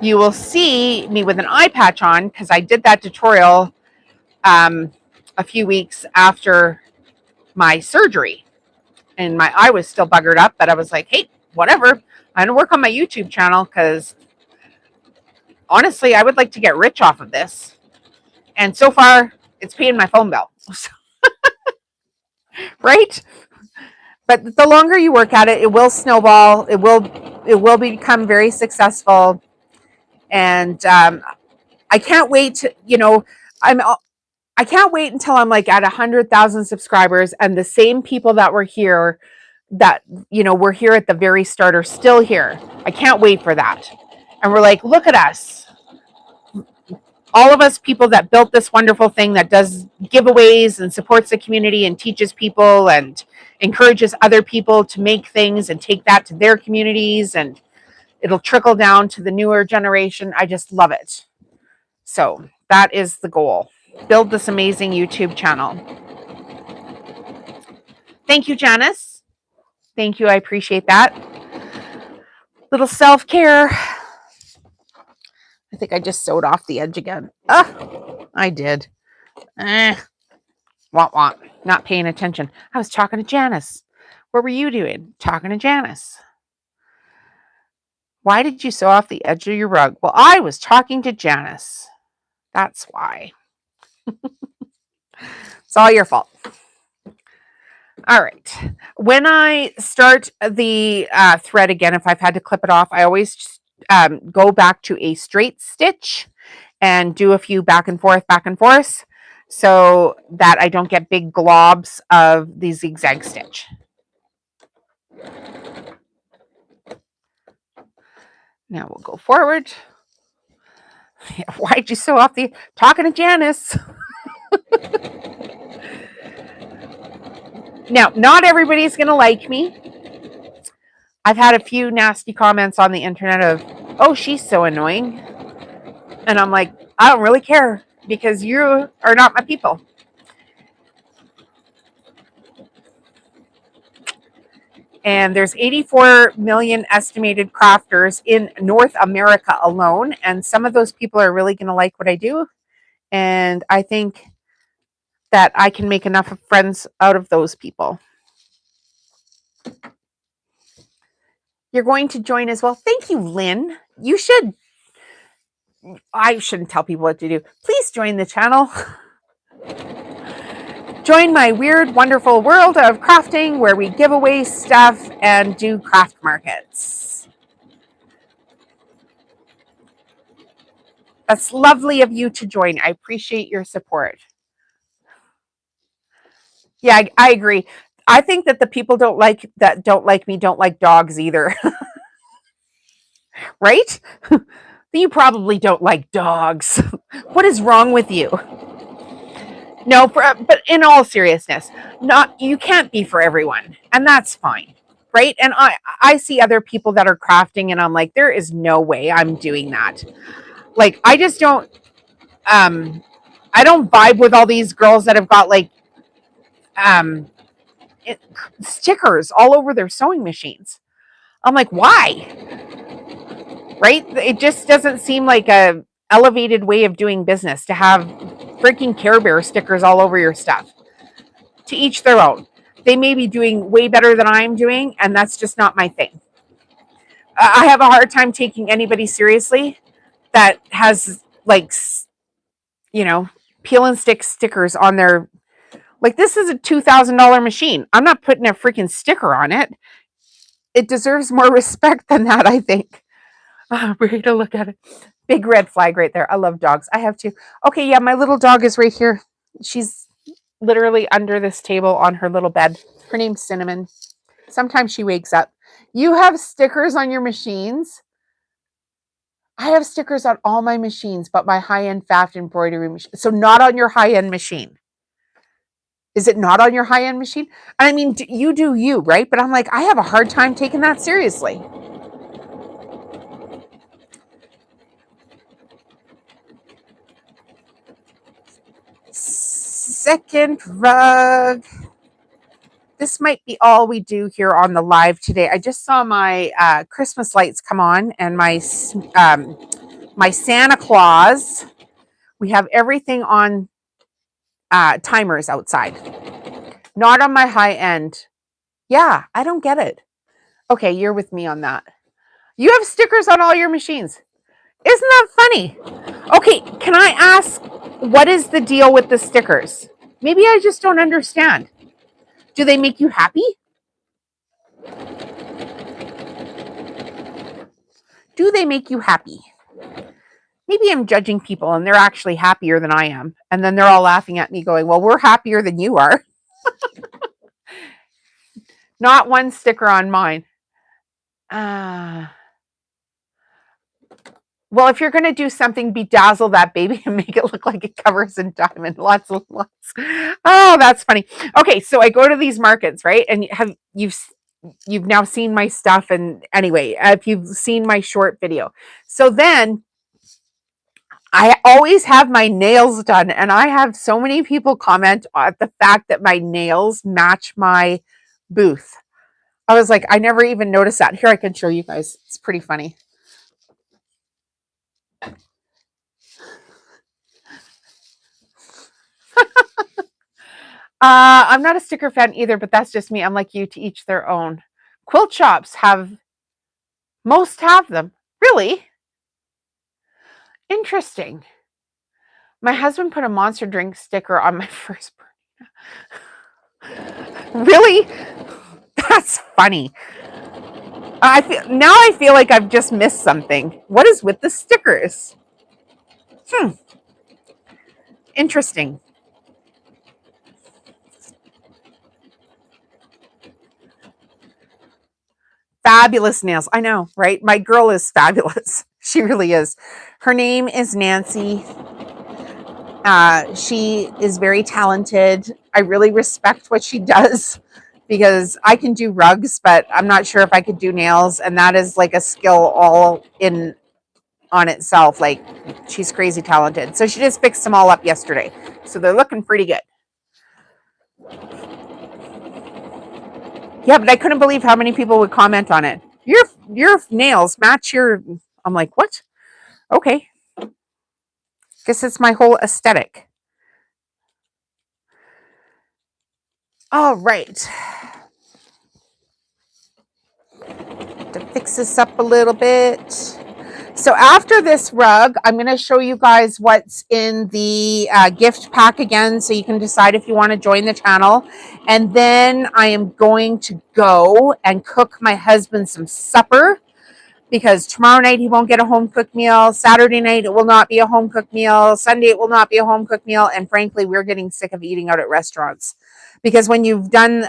you will see me with an eye patch on because I did that tutorial a few weeks after my surgery. And my eye was still buggered up, but I was like, hey, whatever. I'm going to work on my YouTube channel because honestly, I would like to get rich off of this. And so far, it's paying my phone bill. Right? But the longer you work at it, it will snowball. It will become very successful. And I can't wait to, I can't wait until I'm like at 100,000 subscribers and the same people that were here that, were here at the very start are still here. I can't wait for that. And we're like, look at us. All of us people that built this wonderful thing that does giveaways and supports the community and teaches people and encourages other people to make things and take that to their communities, and it'll trickle down to the newer generation. I just love it. So that is the goal. Build this amazing YouTube channel. Thank you, Janice. Thank you. I appreciate that. Little self-care. I think I just sewed off the edge again. I did. Want. Not paying attention. I was talking to Janice. What were you doing? Talking to Janice. Why did you sew off the edge of your rug? Well, I was talking to Janice. That's why. It's all your fault. All right. When I start the thread again, if I've had to clip it off, I always go back to a straight stitch and do a few back and forth, so that I don't get big globs of the zigzag stitch. Now we'll go forward. Why'd you sew off the... Talking to Janice. Now, not everybody's going to like me. I've had a few nasty comments on the internet of, oh, she's so annoying. And I'm like, I don't really care because you are not my people. And there's 84 million estimated crafters in North America alone. And some of those people are really going to like what I do. And I think that I can make enough of friends out of those people. You're going to join as well. Thank you, Lynn. You should. I shouldn't tell people what to do. Please join the channel. Join my weird, wonderful world of crafting where we give away stuff and do craft markets. That's lovely of you to join. I appreciate your support. Yeah, I agree. I think that the people don't like me don't like dogs either. Right? You probably don't like dogs. What is wrong with you? No, but in all seriousness, you can't be for everyone, and that's fine, right? And I see other people that are crafting, and I'm like, there is no way I'm doing that. Like, I just don't. I don't vibe with all these girls that have got like stickers all over their sewing machines. I'm like, why? Right? It just doesn't seem like a elevated way of doing business to have freaking Care Bear stickers all over your stuff. To each their own. They may be doing way better than I'm doing, and that's just not my thing. I have a hard time taking anybody seriously that has like, peel and stick stickers on their. Like, this is a $2,000 machine. I'm not putting a freaking sticker on it. It deserves more respect than that, I think. We're to look at it. Big red flag right there. I love dogs. I have two. Okay, yeah, my little dog is right here. She's literally under this table on her little bed. Her name's Cinnamon. Sometimes she wakes up. You have stickers on your machines? I have stickers on all my machines, but my high-end faft embroidery machine. So not on your high-end machine. Is it not on your high-end machine? I mean, you do you, right? But I'm like, I have a hard time taking that seriously. Second rug. This might be all we do here on the live today. I just saw my Christmas lights come on and my Santa Claus. We have everything on timers outside. Not on my high end. Yeah, I don't get it. Okay, you're with me on that. You have stickers on all your machines. Isn't that funny? Okay, can I ask, what is the deal with the stickers? Maybe I just don't understand. Do they make you happy? Do they make you happy? Maybe I'm judging people and they're actually happier than I am. And then they're all laughing at me going, well, we're happier than you are. Not one sticker on mine. Well, if you're going to do something, bedazzle that baby and make it look like it covers in diamond. Lots. Oh, that's funny. Okay, so I go to these markets, right? And you've now seen my stuff. And anyway, if you've seen my short video. So then I always have my nails done. And I have so many people comment on the fact that my nails match my booth. I was like, I never even noticed that. Here, I can show you guys. It's pretty funny. I'm not a sticker fan either, but that's just me. I'm like you, to each their own. Quilt shops most have them. Really? Interesting. My husband put a Monster drink sticker on my first Really? That's funny. I feel like I've just missed something. What is with the stickers? Interesting. Fabulous nails. I know, right? My girl is fabulous. She really is. Her name is Nancy. She is very talented. I really respect what she does because I can do rugs, but I'm not sure if I could do nails. And that is like a skill all in on itself. Like, she's crazy talented. So she just fixed them all up yesterday. So they're looking pretty good. Yeah, but I couldn't believe how many people would comment on it. Your nails match your. I'm like, what? Okay. Guess it's my whole aesthetic. All right. To fix this up a little bit. So after this rug, I'm going to show you guys what's in the gift pack again, so you can decide if you want to join the channel. And then I am going to go and cook my husband some supper, because tomorrow night he won't get a home cooked meal. Saturday night it will not be a home cooked meal. Sunday it will not be a home cooked meal. And frankly, we're getting sick of eating out at restaurants, because when you've done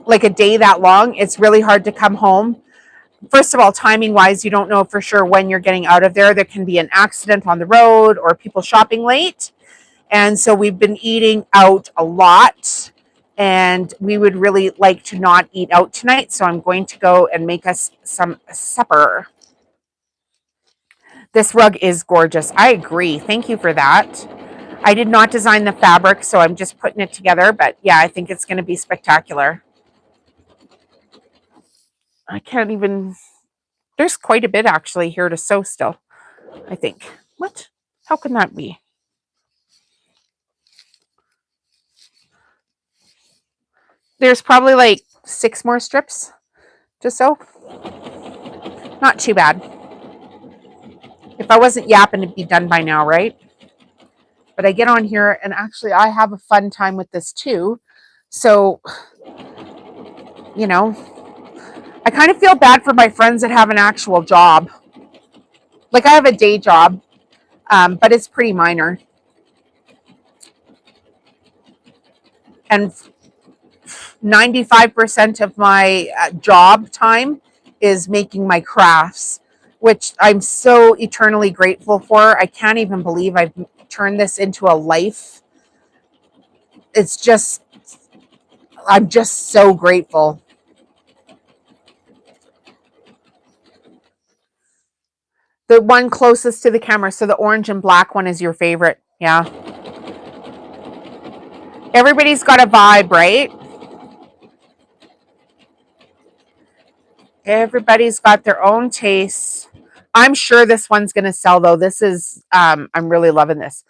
like a day that long, it's really hard to come home. First of all, timing wise, you don't know for sure when you're getting out of there. There can be an accident on the road or people shopping late. And so we've been eating out a lot, and we would really like to not eat out tonight. So I'm going to go and make us some supper. This rug is gorgeous. I agree. Thank you for that. I did not design the fabric, so I'm just putting it together. But yeah, I think it's going to be spectacular. I can't even... There's quite a bit actually here to sew still, I think. What? How can that be? There's probably like 6 more strips to sew. Not too bad. If I wasn't yapping, it'd be done by now, right? But I get on here and actually I have a fun time with this too. So, you know, I kind of feel bad for my friends that have an actual job. Like I have a day job, but it's pretty minor. And 95% of my job time is making my crafts, which I'm so eternally grateful for. I can't even believe I've turned this into a life. It's just, I'm just so grateful. The one closest to the camera, so the orange and black one is your favorite. Yeah. Everybody's got a vibe, right? Everybody's got their own tastes. I'm sure this one's going to sell though. This is, I'm really loving this.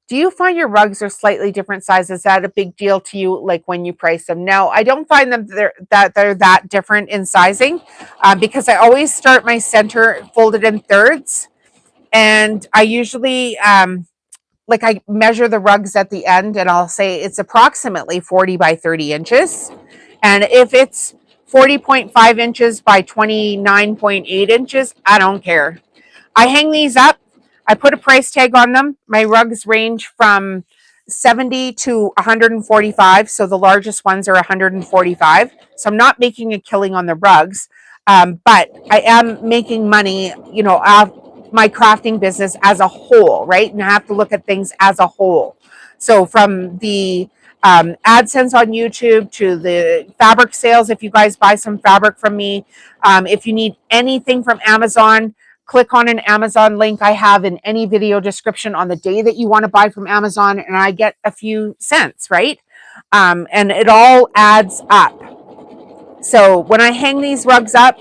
Do you find your rugs are slightly different sizes? Is that a big deal to you, like when you price them? No, I don't find them they're that different in sizing, because I always start my center folded in thirds, and I usually like I measure the rugs at the end, and I'll say it's approximately 40 by 30 inches, and if it's 40.5 inches by 29.8 inches, I don't care. I hang these up. I put a price tag on them. My rugs range from 70 to 145. So the largest ones are 145. So I'm not making a killing on the rugs, but I am making money, you know, my crafting business as a whole, right? And I have to look at things as a whole. So from the AdSense on YouTube to the fabric sales, if you guys buy some fabric from me, if you need anything from Amazon, click on an Amazon link I have in any video description on the day that you want to buy from Amazon, and I get a few cents, right? And it all adds up. So when I hang these rugs up,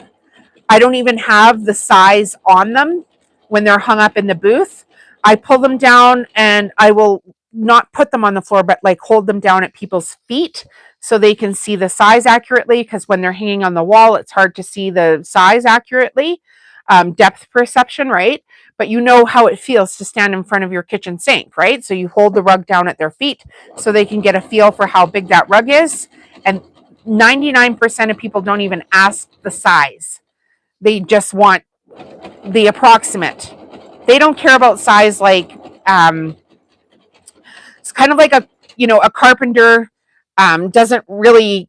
I don't even have the size on them when they're hung up in the booth. I pull them down and I will not put them on the floor, but like hold them down at people's feet so they can see the size accurately, because when they're hanging on the wall, it's hard to see the size accurately. Depth perception, right? But you know how it feels to stand in front of your kitchen sink, right? So you hold the rug down at their feet so they can get a feel for how big that rug is. And 99% of people don't even ask the size. They just want the approximate. They don't care about size. Like it's kind of like a carpenter doesn't really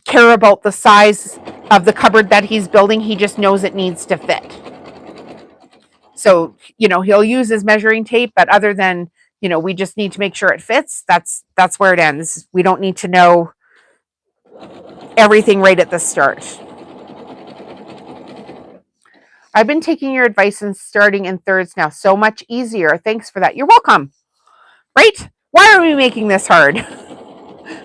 care about the size of the cupboard that he's building. He just knows it needs to fit. So, he'll use his measuring tape, but other than, we just need to make sure it fits. That's where it ends. We don't need to know everything right at the start. I've been taking your advice and starting in thirds now. So much easier. Thanks for that. You're welcome. Right? Why are we making this hard?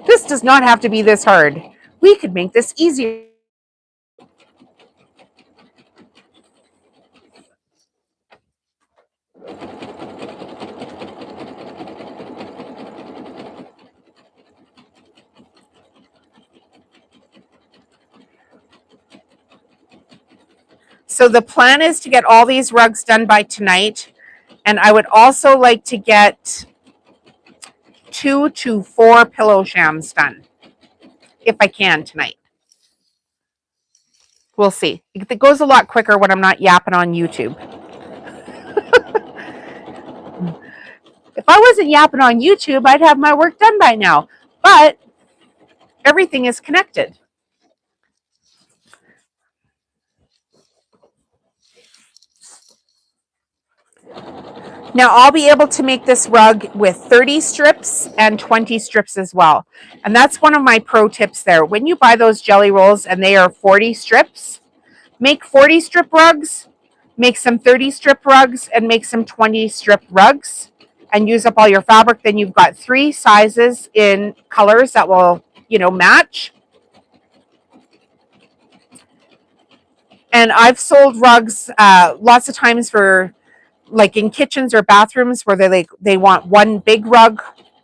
This does not have to be this hard. We could make this easier. So the plan is to get all these rugs done by tonight. And I would also like to get 2 to 4 pillow shams done if I can tonight. We'll see. It goes a lot quicker when I'm not yapping on YouTube. If I wasn't yapping on YouTube, I'd have my work done by now. But everything is connected. Now I'll be able to make this rug with 30 strips and 20 strips as well. And that's one of my pro tips there. When you buy those jelly rolls and they are 40 strips, make 40 strip rugs, make some 30 strip rugs, and make some 20 strip rugs, and use up all your fabric. Then you've got 3 sizes in colors that will, match. And I've sold rugs lots of times for like in kitchens or bathrooms where they want one big rug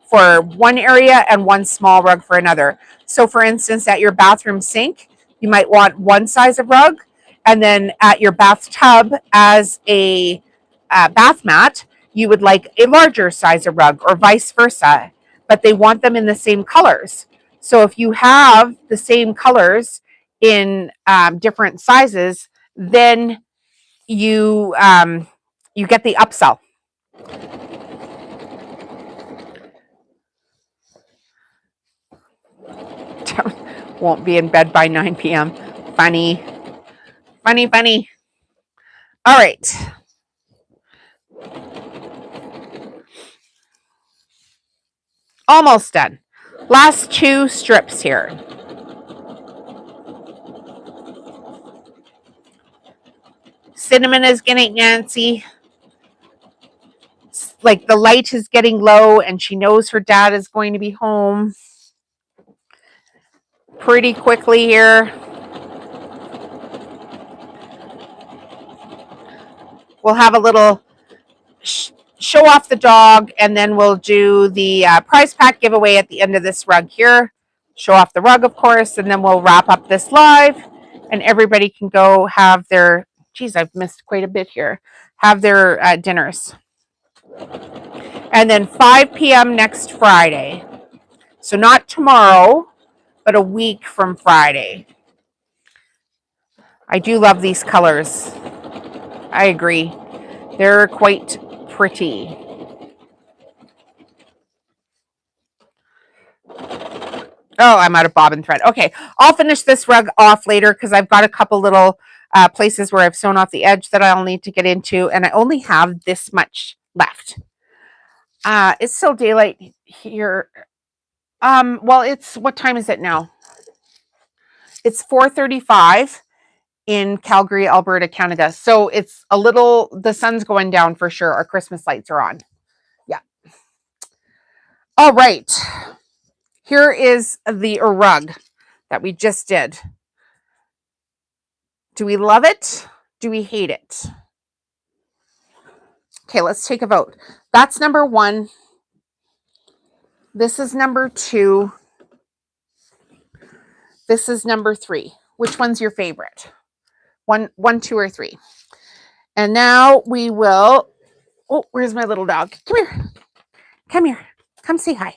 for one area and one small rug for another. So for instance, at your bathroom sink, you might want one size of rug, and then at your bathtub as a bath mat, you would like a larger size of rug, or vice versa, but they want them in the same colors. So if you have the same colors in different sizes, then you get the upsell. Won't be in bed by 9 p.m. Funny. Funny, funny. All right. Almost done. Last 2 strips here. Cinnamon is getting antsy. Like the light is getting low and she knows her dad is going to be home pretty quickly here. We'll have a little show off the dog, and then we'll do the prize pack giveaway at the end of this rug here. Show off the rug, of course, and then we'll wrap up this live, and everybody can go have their, geez, I've missed quite a bit here, have their dinners. And then 5 p.m. next Friday. So not tomorrow, but a week from Friday. I do love these colors. I agree. They're quite pretty. Oh, I'm out of bobbin thread. Okay, I'll finish this rug off later because I've got a couple little places where I've sewn off the edge that I'll need to get into, and I only have this much left. It's still daylight here. Well, what time is it now? It's 4:35 in Calgary, Alberta, Canada. So it's the sun's going down for sure. Our Christmas lights are on. Yeah. All right. Here is the rug that we just did. Do we love it? Do we hate it? Okay, let's take a vote. That's number 1. This is number 2. This is number 3. Which one's your favorite? 1, 2, or 3? And now we will. Oh, where's my little dog? Come here. Come here. Come say hi.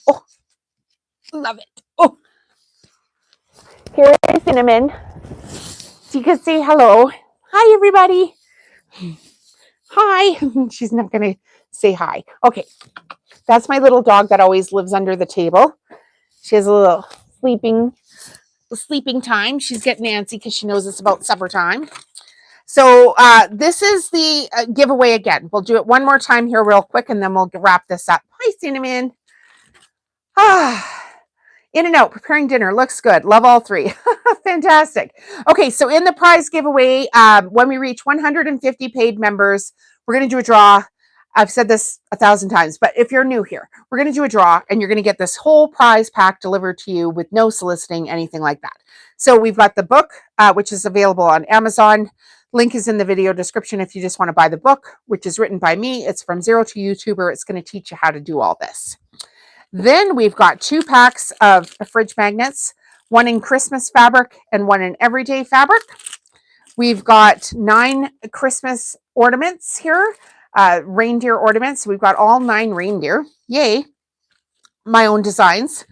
Oh, love it. Oh, here is Cinnamon. So you can say hello. Hi, everybody. Hi. She's not going to say hi. Okay. That's my little dog that always lives under the table. She has a little sleeping time. She's getting antsy because she knows it's about supper time. So this is the giveaway again. We'll do it one more time here real quick, and then we'll wrap this up. Hi, Cinnamon. In and out, preparing dinner. Looks good. Love all 3. Fantastic. Okay, so in the prize giveaway, when we reach 150 paid members, we're going to do a draw. I've said this 1,000 times, but if you're new here, we're going to do a draw and you're going to get this whole prize pack delivered to you with no soliciting, anything like that. So we've got the book, which is available on Amazon. Link is in the video description if you just want to buy the book, which is written by me. It's from Zero to YouTuber. It's going to teach you how to do all this. Then we've got 2 packs of fridge magnets, one in Christmas fabric and one in everyday fabric. We've got 9 Christmas ornaments here, reindeer ornaments. We've got all 9 reindeer. Yay. My own designs.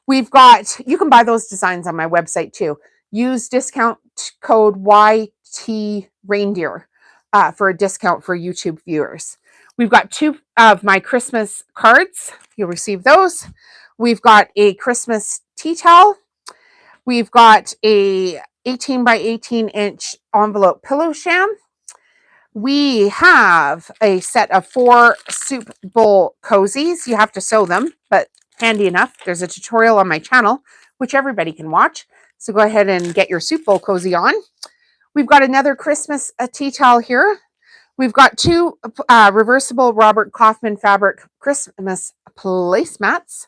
We've got, you can buy those designs on my website too. Use discount code YT reindeer for a discount for YouTube viewers. We've got 2 of my Christmas cards. You'll receive those. We've got a Christmas tea towel. We've got a 18 by 18 inch envelope pillow sham. We have a set of 4 soup bowl cozies. You have to sew them, but handy enough. There's a tutorial on my channel, which everybody can watch. So go ahead and get your soup bowl cozy on. We've got another Christmas tea towel here. We've got 2 reversible Robert Kaufman fabric Christmas placemats.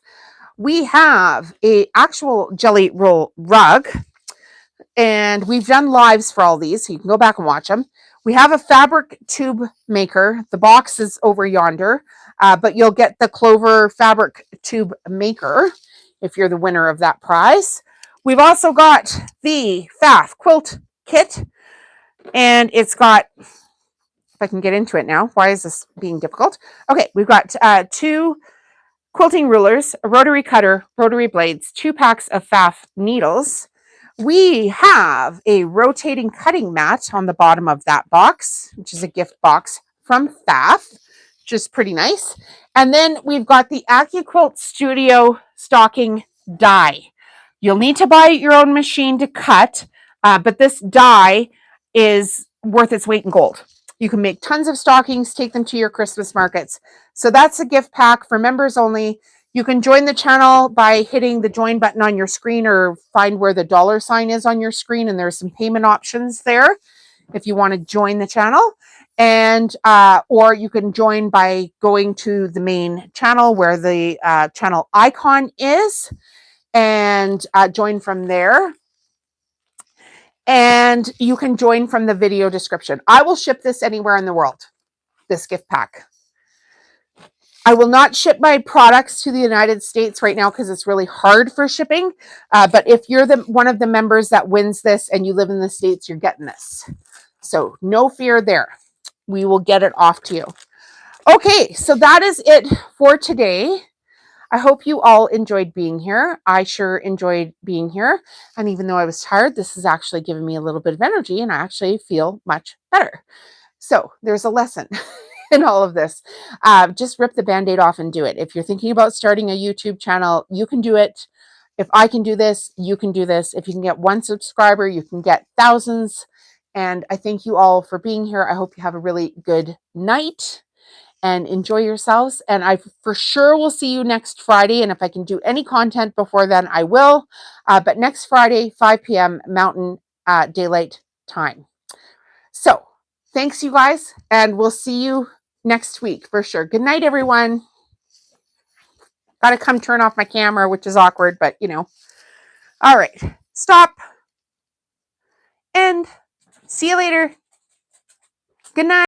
We have a actual jelly roll rug, and we've done lives for all these, so you can go back and watch them. We have a fabric tube maker. The box is over yonder, but you'll get the Clover fabric tube maker if you're the winner of that prize. We've also got the FAF quilt kit, and it's got, if I can get into it now, why is this being difficult? Okay, we've got 2 quilting rulers, a rotary cutter, rotary blades, 2 packs of FAF needles. We have a rotating cutting mat on the bottom of that box, which is a gift box from FAF, which is pretty nice. And then we've got the ACTHomeStitchery Studio stocking die. You'll need to buy your own machine to cut, but this die is worth its weight in gold. You can make tons of stockings, take them to your Christmas markets. So that's a gift pack for members only. You can join the channel by hitting the join button on your screen, or find where the $ is on your screen, and there's some payment options there if you want to join the channel. And or you can join by going to the main channel where the channel icon is, and join from there. And you can join from the video description. I will ship this anywhere in the world, this gift pack. I will not ship my products to the United States right now because it's really hard for shipping. But if you're one of the members that wins this and you live in the States, you're getting this. So no fear there. We will get it off to you. Okay, so that is it for today. I hope you all enjoyed being here. I sure enjoyed being here. And even though I was tired, this has actually given me a little bit of energy, and I actually feel much better. So there's a lesson in all of this. Just rip the Band-Aid off and do it. If you're thinking about starting a YouTube channel, you can do it. If I can do this, you can do this. If you can get 1 subscriber, you can get thousands. And I thank you all for being here. I hope you have a really good night and enjoy yourselves. And I for sure will see you next Friday. And if I can do any content before then, I will. But next Friday, 5 p.m. Mountain Daylight Time. So thanks, you guys. And we'll see you next week for sure. Good night, everyone. Got to come turn off my camera, which is awkward, but you know. All right. Stop. And see you later. Good night.